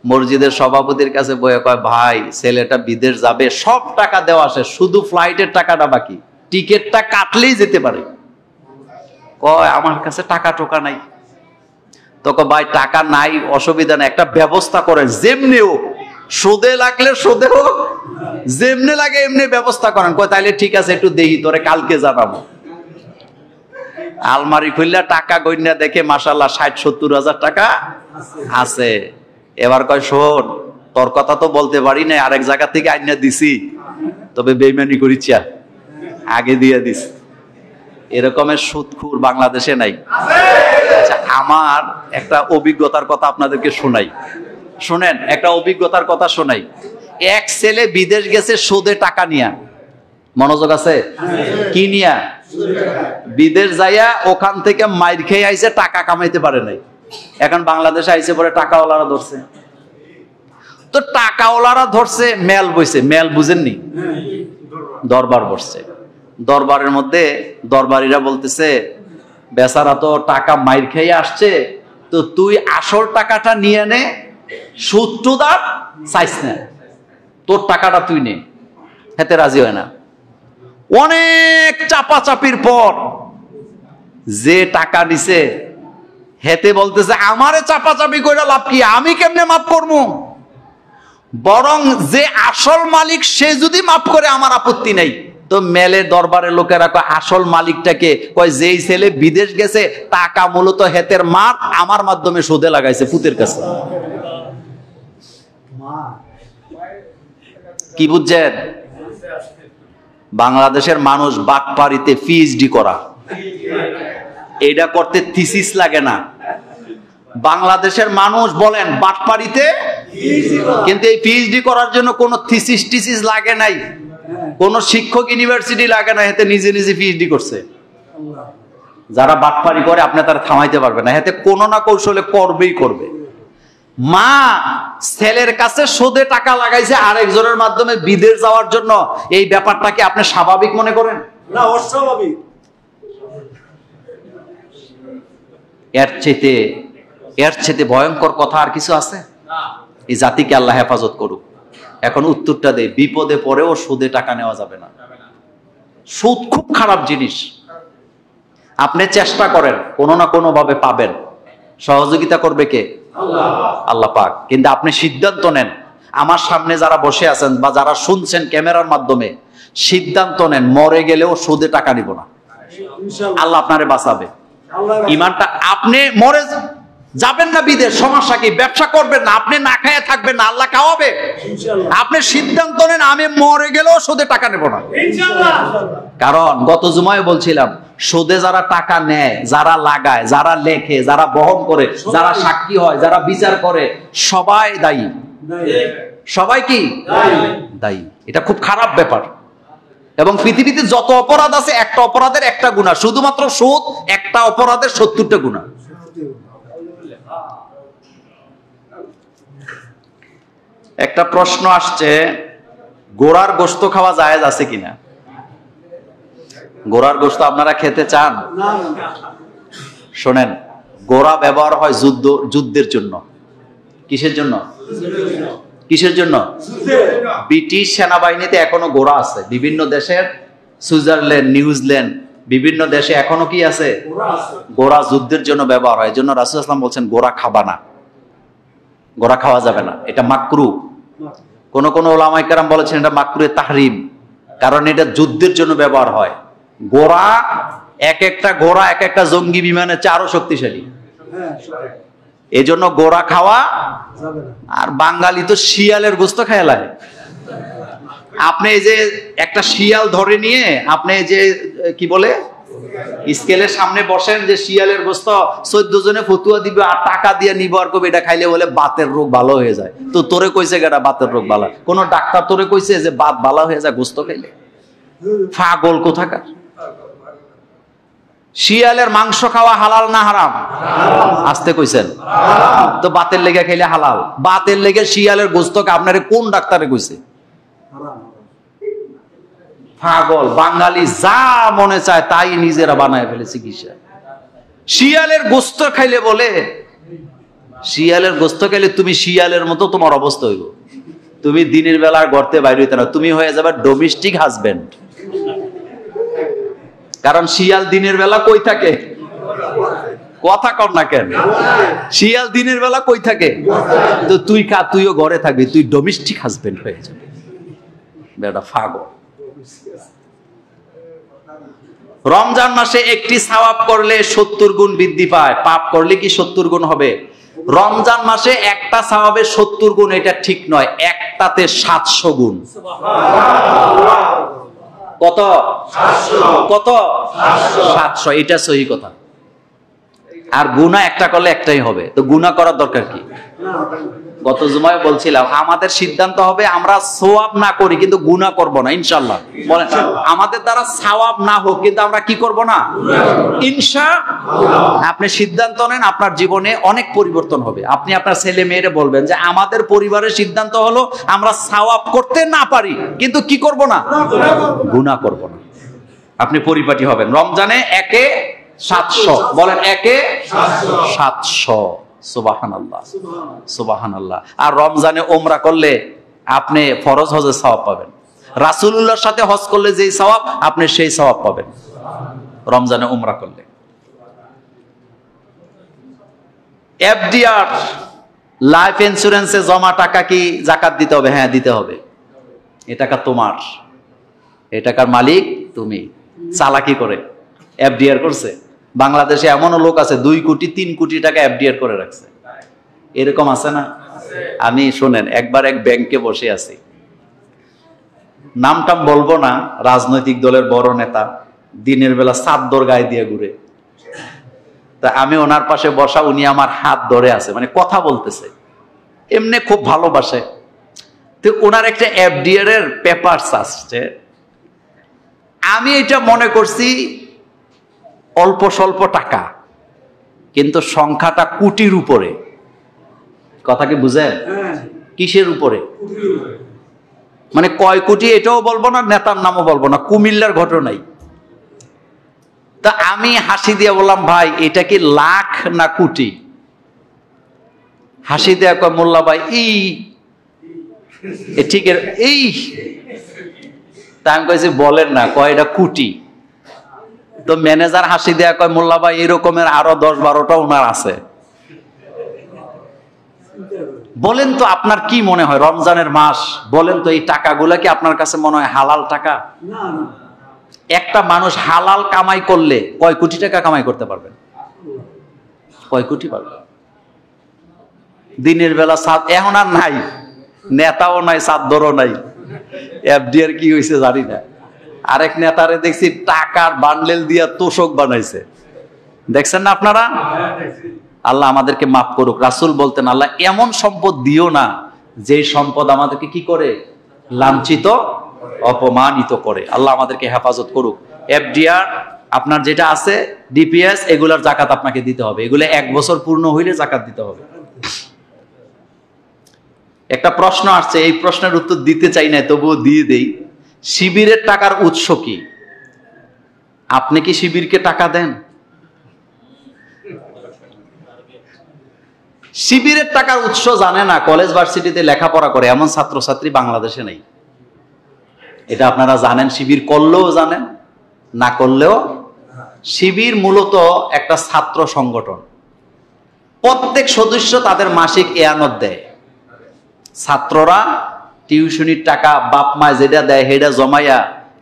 মসজিদের সভাপতির কাছে বয়ে কয়, ভাই ছেলেটা বিদেশ যাবে, সব টাকা দেওয়া আসে, শুধু ফ্লাইটের টাকাটা বাকি, টিকিটটা কাটলেই যেতে পারে। কয় আমার কাছে টাকা টোকা নাই। তোকে ভাই টাকা নাই অসুবিধা নাই, একটা ব্যবস্থা করেন, যেমনি হোক, সুদে লাগলে সুদে হোক, যেমনি লাগে এমনি ব্যবস্থা করেন। কয় তাইলে ঠিক আছে, একটু দেখি, তোরে কালকে জানাবো। আলমারি খুললে টাকা গইনা দেখে মাশাআল্লাহ 60-70 হাজার টাকা আছে। এবার কয় শোন, তোর কথা তো বলতে পারি না, আরেক জায়গা থেকে আইনা দিছি, তবে বেইমানি করিস, আগে দিয়ে দিস। এরকমের সুদখোর বাংলাদেশে নাই। আচ্ছা, আমার একটা অভিজ্ঞতার কথা আপনাদেরকে শোনাই, শুনেন, একটা অভিজ্ঞতার কথা শোনাই। এক ছেলে বিদেশ গেছে সুদে টাকা নিয়া, মনোযোগ আছে? কি নিয়া? বিদেশ যাইয়া ওখান থেকে মাইর খেয়ে আইছে, টাকা কামাইতে পারে নাই। এখন বাংলাদেশে আইছে পরে টাকাওয়ালারা ধরছে। তো টাকাওয়ালারা ধরছে, মেল বইছে, মেল বুঝেননি? দরবার বসছে। দরবারের মধ্যে দরবারিরা বলতেছে, বেচারা তো টাকা মাইর খেয়ে আসছে, তো তুই আসল টাকাটা নিয়ে নে, সুদ টুদ আর চাইস না, তোর টাকাটা তুই নে। হেতে রাজি হয় না। অনেক চাপাচাপির পর যে টাকা নিছে হেতে বলতেছে, আমারে চাপাচাপি করে লাভ কি, আমি কেমনে মাফ করবো? বরং যে আসল মালিক সে যদি মাফ করে আমার আপত্তি নেই। তো মেলের দরবারের লোকেরা কয় আসল মালিকটাকে? কয় যেই ছেলে বিদেশ গেছে, টাকা মূলত হেতের মার আমার মাধ্যমে সুদে লাগাইছে পুতের কাছে। কি বুঝছেন? বাংলাদেশের মানুষ বাটপাড়িতে পিএইচডি করা, এটা করতে থিসিস লাগে না। বাংলাদেশের মানুষ বলেন বাটপাড়িতে, কিন্তু এই পিএইচডি করার জন্য কোনো থিসিস টিসিস লাগে নাই, কোন শিক্ষক ইউনিভার্সিটি লাগে না, এতে নিজে নিজে পিএইচডি করছে। যারা বাটপাড়ি করে আপনি তারা থামাইতে পারবে না, এতে কোনো না কৌশলে করবেই করবে। মা ছেলের কাছে সুদে টাকা লাগাইছে আরেকজনের মাধ্যমে বিদেশ যাওয়ার জন্য, এই ব্যাপারটাকে আপনি স্বাভাবিক মনে করেন? না, অস্বাভাবিক। এর চেয়ে ভয়ঙ্কর কথা আর কিছু আছে? এই জাতিকে আল্লাহ হেফাজত করুক। এখন উত্তরটা দেই, বিপদে পড়েও সুদে টাকা নেওয়া যাবে না। সুদ খুব খারাপ জিনিস। আপনি চেষ্টা করেন, কোনো না কোনো ভাবে পাবেন। সহযোগিতা করবে কে? আল্লাহ পাক। কিন্তু আপনি সিদ্ধান্ত নেন, আমার সামনে যারা বসে আছেন বা যারা শুনছেন ক্যামেরার মাধ্যমে, সিদ্ধান্ত নেন মরে গেলেও সুদে টাকা নিব না। আল্লাহ আপনারে বাঁচাবে। ইমানটা আপনি যাবেন না বিদেশ, সমস্যা কি? ব্যবসা করবেন না, আপনি না খাইয়ে থাকবেন না, আল্লাহ খাওয়াবে। আপনি সিদ্ধান্ত নেন আমি মরে গেলেও সুদে টাকা নেব না। কারণ গত জুমায় বলছিলাম, সুদে যারা টাকা নেয়, যারা লাগায়, যারা লেখে, যারা বহন করে, যারা সাক্ষী হয়, যারা বিচার করে, সবাই দায়ী। সবাই কি দায়ী? এটা খুব খারাপ ব্যাপার। এবং পৃথিবীতে যত অপরাধ আছে, একটা অপরাধের একটা গুনাহ, শুধুমাত্র সুদ একটা অপরাধের 70টা গুনাহ। একটা প্রশ্ন আসছে, ঘোড়ার গোশত খাওয়া জায়েজ আছে কিনা? ঘোড়ার গোশত আপনারা খেতে চান? শোনেন, ঘোড়া ব্যবহার হয় যুদ্ধের জন্য। কিসের জন্য? কিসের জন্য? ব্রিটিশ সেনাবাহিনীতে এখনো ঘোড়া আছে। বিভিন্ন দেশের, সুইজারল্যান্ড, নিউজিল্যান্ড, বিভিন্ন দেশে এখনো কি আছে? ঘোড়া যুদ্ধের জন্য ব্যবহার হয়। এই জন্য রাসূল সাল্লাল্লাহু আলাইহি ওয়াসাল্লাম বলছেন ঘোড়া খাবা না, ঘোড়া খাওয়া যাবে না, এটা মাকরু। কোন কোন উলামায়ে কেরাম বলেছেন এটা মাকরুহে তাহরিম, কারণ এটা যুদ্ধের জন্য ব্যবহার হয়। ঘোড়া, এক একটা ঘোড়া এক একটা জঙ্গি বিমানের চেয়ে আরো শক্তিশালী। এই জন্য ঘোড়া খাওয়া। আর বাঙালি তো শিয়ালের গোশত খায় লাগে। আপনি এই যে একটা শিয়াল ধরে নিয়ে আপনি যে কি বলে স্কেলের সামনে বসেন, যে শিয়ালের গোশত 14 জনে ফতুয়া দিবে আর টাকা দিয়ে নিব, আর কবে এটা খাইলে বলে বাতের রোগ ভালো হয়ে যায়। তো তোরে কইছে কেডা বাতের রোগ ভালো? কোন ডাক্তার তোরে কইছে যে বাত ভালো হয়ে যায় গোশত খাইলে? পাগল কোথাকার। শিয়ালের মাংস খাওয়া হালাল না হারাম? আসতে কইছেন তো। বাতের লেগে খাইলে হালাল, বাতের লেগে শিয়ালের গোশত আপনারে কোন ডাক্তারে কইছে? পাগল বাঙালি, যা মনে চায় তাই নিজেরা বানায় ফেলে চিকিৎসা। শিয়ালের গোশত খাইলে বলে, শিয়ালের গোশত খাইলে তুমি শিয়ালের মতো তোমার অবস্থা হইব। তুমি দিনের বেলা গর্তে বাইরে হইতে না, তুমি হয়ে যাবে ডোমেস্টিক হাজবেন্ড। কারণ শিয়াল দিনের বেলা কই থাকে? কথা কর না কেন? শিয়াল দিনের বেলা কই থাকে? তো তুইও ঘরে থাকবি, তুই ডোমেস্টিক হাজবেন্ড হয়ে যাবে। বেটা পাগল। রমজান মাসে একটি সওয়াব করলে 70 গুণ বৃদ্ধি পায়, পাপ করলে কি 70 গুণ হবে? রমজান মাসে একটা সওয়াবে 70 গুণ, এটা ঠিক নয়, একটাতে 700 গুণ। কত? 700। এটা সহি কথা। আর গুনাহ একটা করলে একটাই হবে, তো গুনাহ করার দরকার কি? গত জুমায় বলছিলাম আমাদের সিদ্ধান্ত হবে আমরা সওয়াব না করি কিন্তু গুনাহ করব না ইনশাআল্লাহ। বলেন আমাদের দ্বারা সওয়াব না হোক কিন্তু আমরা কি করব না? ইনশাআল্লাহ। আপনি সিদ্ধান্ত নেন, আপনার জীবনে অনেক পরিবর্তন হবে। আপনি আপনার ছেলে মেয়েরে বলবেন যে আমাদের পরিবারের সিদ্ধান্ত হলো আমরা সওয়াব করতে না পারি কিন্তু কি করব না? গুনাহ করব না। আপনি পরিপাটি হবেন। রমজানে একে 700, বলেন একে 700। সুবহানাল্লাহ, সুবহানাল্লাহ। আর রমজানে ওমরা করলে আপনি ফরজ হজের সওয়াব পাবেন। রাসূলুল্লাহর সাথে হজ করলে যেই সওয়াব, আপনি সেই সওয়াব পাবেন রমজানে ওমরা করলে। এফডিআর, লাইফ ইন্স্যুরেন্সে জমা টাকা কি যাকাত দিতে হবে? হ্যাঁ দিতে হবে। এ টাকা তোমার, এ টাকার মালিক তুমি। চালাকি করে এফডিআর করছে। বাংলাদেশে এমনও লোক আছে 2 কোটি 3 কোটি টাকা এফডিআর করে রাখছে। এরকম আছে না? আমি শোনেন, একবার এক ব্যাংকে বসে আছি, নামটাম বলবো না, রাজনৈতিক দলের বড় নেতা, দিনের বেলা চাদর গায়ে দিয়ে ঘুরে। তা আমি ওনার পাশে বসা, উনি আমার হাত ধরে আছে, মানে কথা বলতেছে, এমনি খুব ভালোবাসে। তো ওনার একটা এফডিআর এর পেপারস আসছে। আমি এটা মনে করছি অল্প স্বল্প টাকা, কিন্তু সংখ্যাটা কোটির উপরে। কথা কি বুঝেন? কিসের উপরে? মানে কয় কোটি এটাও বলবো না, নেতার নামও বলবো না, কুমিল্লার ঘটনাই। তা আমি হাসি দিয়ে বললাম, ভাই এটা কি লাখ না কোটি? হাসি দিয়ে কয়, মোল্লা ভাই ঠিক এই। তা আমি কইছি বলেন না, কয় এটা কোটি। তো ম্যানেজার হাসি দেয়া কয়, মোল্লা ভাই এরকমের আরো 10-12টা ওনার আছে। বলেন তো আপনার কি মনে হয় রমজানের মাস, বলেন তো এই টাকাগুলা কি আপনার কাছে মনে হয় হালাল টাকা? একটা মানুষ হালাল কামাই করলে কয় কোটি টাকা কামাই করতে পারবেন? কয় কোটি পারবেন? দিনের বেলা এখন আর নাই, নেতাও নাই, চাদরও নাই। এফডিআর কি হয়েছে জানি না। আরেক নেতারে দেখছি টাকার বান্ডেল দিয়া তোষক বানাইছে, দেখছেন না আপনারা? আল্লাহ আমাদেরকে মাফ করুক। রাসূল বলতেন, আল্লাহ এমন সম্পদ দিও না যে সম্পদ আমাদেরকে কি করে, লাঞ্ছিত অপমানিত করে। আল্লাহ আমাদেরকে হেফাজত করুক। এফডিআর আপনার যেটা আছে, ডিপিএস, এগুলার জাকাত আপনাকে দিতে হবে। এগুলো 1 বছর পূর্ণ হইলে জাকাত দিতে হবে। একটা প্রশ্ন আসছে, এই প্রশ্নের উত্তর দিতে চাই না, তবুও দিয়ে দেই। শিবিরের টাকার উৎস কি? আপনি কি শিবিরকে টাকা দেন? শিবিরের টাকার উৎস জানে না, কলেজ ভার্সিটিতে লেখাপড়া করে এমন ছাত্রছাত্রী বাংলাদেশে নেই। এটা আপনারা জানেন, শিবির করলেও জানেন, না করলেও। শিবির মূলত একটা ছাত্র সংগঠন। প্রত্যেক সদস্য তাদের মাসিক এয়ানত দেয়। ছাত্ররা টিউশনির টাকা বাপ মা যেটা দেয় সেটা জমাইয়া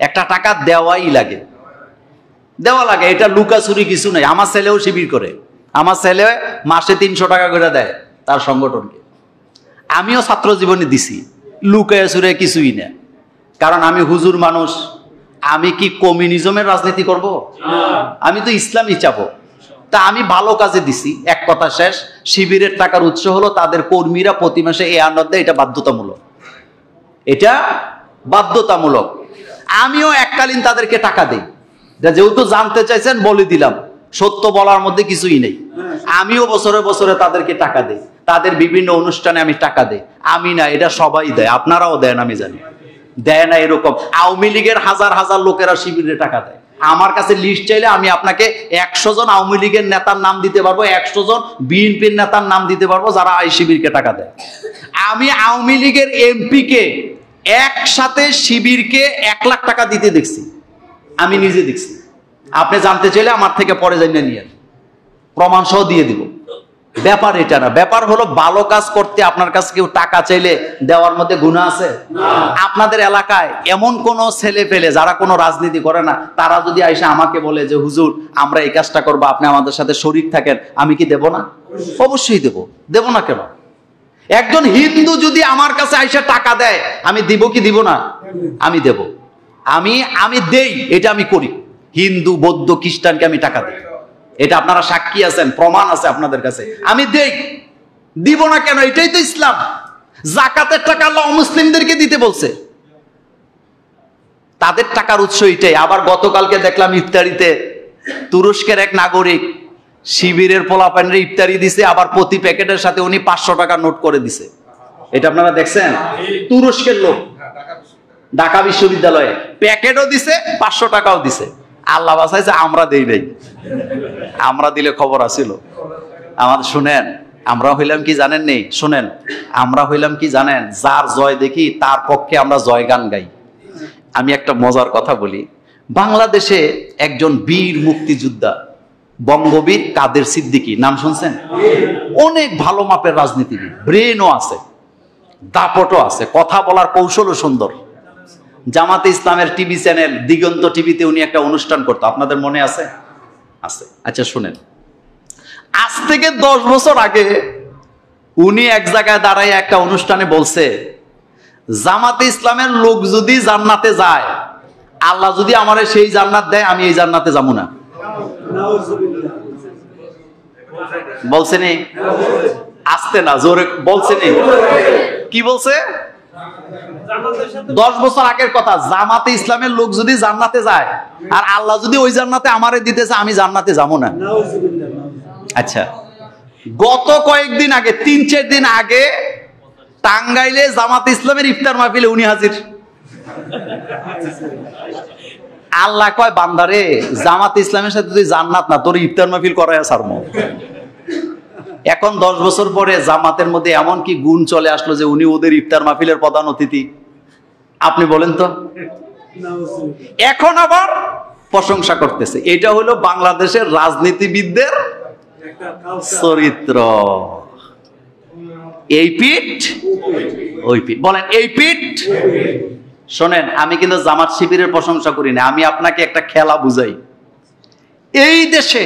একটা টাকা দেওয়াই লাগে, দেওয়া লাগে। এটা লুকাচুরি কিছু নাই। আমার ছেলেও শিবির করে, আমার ছেলে মাসে 300 টাকা করে দেয় তার সংগঠনকে। আমিও ছাত্র জীবনে দিছি, লুকায় চুরে কিছুই না। কারণ আমি হুজুর মানুষ, আমি কি কমিউনিজমের রাজনীতি করব? আমি তো ইসলামই চাবো। তা আমি ভালো কাজে দিছি, এক কথা শেষ। শিবিরের টাকার উৎস হলো তাদের কর্মীরা প্রতি মাসে এয়ানত দেয়, এটা বাধ্যতামূলক, এটা বাধ্যতামূলক। আমিও এককালীন তাদেরকে টাকা দেই। যেহেতু জানতে চাইছেন বলে দিলাম, সত্য বলার মধ্যে কিছুই নেই। আমিও বছরে বছরে তাদেরকে টাকা দেই, তাদের বিভিন্ন অনুষ্ঠানে আমি টাকা দেই। আমি না, এটা সবাই দেয়, আপনারাও দেন আমি জানি। দেয় না এরকম আওয়ামী লীগের হাজার হাজার লোকেরা শিবিরে টাকা দেয়। আমার কাছে লিস্ট চাইলে আমি আপনাকে 100 জন আওয়ামী লীগের নেতার নাম দিতে পারবো, 100 জন বিএনপির নেতার নাম দিতে পারবো যারা এই শিবিরকে টাকা দেয়। আমি আওয়ামী লীগের এমপিকে একসাথে শিবিরকে 1 লাখ টাকা দিতে দেখছি, আমি নিজে দেখছি। আপনি জানতে চাইলে আমার থেকে পরে জানিয়ে নিয়ে প্রমাণ সহ দিয়ে দিব। ব্যাপার এটা না, ব্যাপার হলো ভালো কাজ করতে আপনার কাছে কেউ টাকা চাইলে দেওয়ার মধ্যে গুনাহ আছে? আপনাদের এলাকায় এমন কোন ছেলে পেলে যারা কোনো রাজনীতি করে না, তারা যদি আইসা আমাকে বলে যে হুজুর আমরা এই কাজটা করবো, আপনি আমাদের সাথে শরীক থাকেন, আমি কি দেব না? অবশ্যই দেব। দেব না কেন? একজন হিন্দু যদি আমার কাছে আইসা টাকা দেয়, আমি দিব কি দিব না? আমি দেব। আমি দেই, এটা আমি করি। হিন্দু বৌদ্ধ খ্রিস্টানকে আমি টাকা দিই, এটা আপনারা সাক্ষী আছেন, প্রমাণ আছে আপনাদের কাছে। আমি দেই, দিব না কেন? এটাই তো ইসলাম। যাকাতের টাকা আল্লাহ অমুসলিমদেরকে দিতে বলছে, তাদের টাকার উৎস এটাই। আবার গতকালকে দেখলাম ইফতারিতে তুরস্কের এক নাগরিক শিবিরের পোলাপানের ইফতারি দিছে, আবার প্রতি প্যাকেটের সাথে উনি 500 টাকা নোট করে দিছে। এটা আপনারা দেখছেন? তুরস্কের লোক, ঢাকা বিশ্ববিদ্যালয়ে প্যাকেটও দিছে, 500 টাকাও দিছে। আল্লাহ বাঁচাইছে, আমরা দেই নাই। আমরা দিলে খবর আছিল। আমাদের শুনেন, আমরা হইলাম কি জানেন? নেই শুনেন, আমরা হইলাম কি জানেন? যার জয় দেখি তার পক্ষে আমরা জয় গান গাই। আমি একটা মজার কথা বলি। বাংলাদেশে একজন বীর মুক্তিযোদ্ধা বঙ্গবীর কাদের সিদ্দিকী, নাম শুনছেন? অনেক ভালো মাপের রাজনীতিবিদ, ব্রেনও আছে, দাপটও আছে, কথা বলার কৌশলও সুন্দর। জামাতে ইসলামের টিভি চ্যানেল দিগন্ত টিভিতে উনি একটা অনুষ্ঠান করতো, আপনাদের মনে আছে? আছে। আচ্ছা শুনেন, আজ থেকে 10 বছর আগে উনি এক জায়গায় দাঁড়ায় একটা অনুষ্ঠানে বলছে, জামাতে ইসলামের লোক যদি জান্নাতে যায়, আল্লাহ যদি আমারে সেই জান্নাত দেয়, আমি এই জান্নাতে যাবো না। বলছেনি? আসতে না, জোরে বলছেনি। কি বলছে? 10 বছর আগের কথা। জামাতে ইসলামের লোক যদি জান্নাতে যায়, আর আল্লাহ যদি ওই জান্নাতে আমারে দিতেছে, আমি জান্নাতে যাবো না। আচ্ছা, গত কয়েকদিন আগে, 3-4 দিন আগে টাঙ্গাইলে জামাতে ইসলামের ইফতার মাহফিলে উনি হাজির। আল্লাহ কয়, বান্দারে, জামাতে ইসলামের সাথে তুই জান্নাত না, তোর ইফতার মাহফিল করায় ছাড়বো। এখন 10 বছর পরে জামাতের মধ্যে এমন কি গুণ চলে আসলো যে উনি ওদের ইফতার মাহফিলের প্রধান অতিথি? আপনি বলেন তো। এখন আবার প্রশংসা করতেছে। এটা হলো বাংলাদেশের রাজনীতিবিদদের চরিত্র। এই পিঠ ওই পিঠ, বলেন এই পিঠ। শোনেন, আমি কিন্তু জামাত শিবিরের প্রশংসা করি না, আমি আপনাকে একটা খেলা বুঝাই। এই দেশে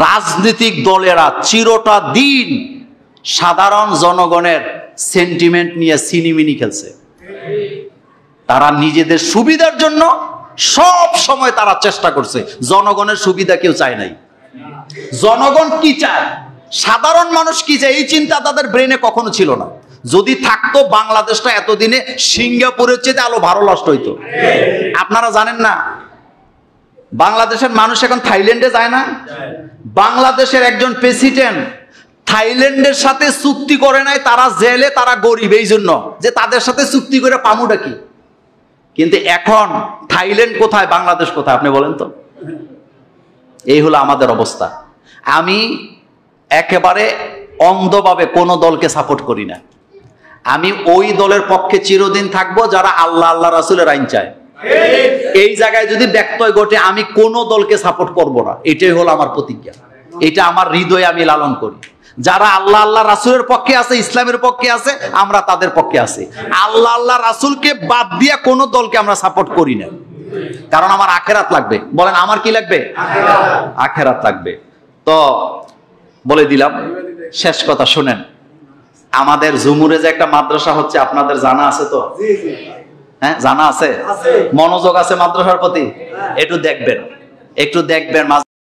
রাজনৈতিক দলেরা চিরটা দিন সাধারণ জনগণের সেন্টিমেন্ট নিয়ে সিনিমিনি খেলছে। তারা নিজেদের সুবিধার জন্য সব সময় তারা চেষ্টা করছে, জনগণের সুবিধা কেউ চায় নাই। জনগণ কি চায়, সাধারণ মানুষ কি চায়, এই চিন্তা তাদের ব্রেনে কখনো ছিল না। যদি থাকতো বাংলাদেশটা এতদিনে সিঙ্গাপুরের চেয়ে আলো ভালো নষ্ট হইতো। আপনারা জানেন না বাংলাদেশের মানুষ এখন থাইল্যান্ডে যায় না? বাংলাদেশের একজন প্রেসিডেন্ট থাইল্যান্ডের সাথে চুক্তি করে নাই, তারা জেলে, তারা গরিব, এই জন্য যে তাদের সাথে চুক্তি করে পামুটা কি। কিন্তু এখন থাইল্যান্ড কোথায়, বাংলাদেশ কোথায়, আপনি বলেন তো। এই হলো আমাদের অবস্থা। আমি একেবারে অন্ধভাবে কোনো দলকে সাপোর্ট করি না। আমি ওই দলের পক্ষে চিরদিন থাকবো যারা আল্লাহ আল্লাহ রাসূলের আইন চায়। এই জায়গায় যদি ব্যত্যয় ঘটে আমি কোনো দলকে সাপোর্ট করব না, এটাই হলো আমার প্রতিজ্ঞা। এটা আমার হৃদয়ে আমি লালন করি। যারা আল্লাহ আল্লাহ রাসূলের পক্ষে আছে, ইসলামের পক্ষে আছে, আমরা তাদের পক্ষে আছি। আল্লাহ আল্লাহ রাসূলকে বাদ দিয়ে কোনো দলকে আমরা সাপোর্ট করি না, কারণ আমার আখেরাত লাগবে। বলেন আমার কি লাগবে? আখেরাত লাগবে। তো বলে দিলাম, শেষ কথা শুনেন। আমাদের ঝুমুরে যে একটা মাদ্রাসা হচ্ছে, আপনাদের জানা আছে তো? হ্যাঁ, জানা আছে? মনোযোগ আছে মাদ্রাসার প্রতি? একটু দেখবেন, একটু দেখবেন।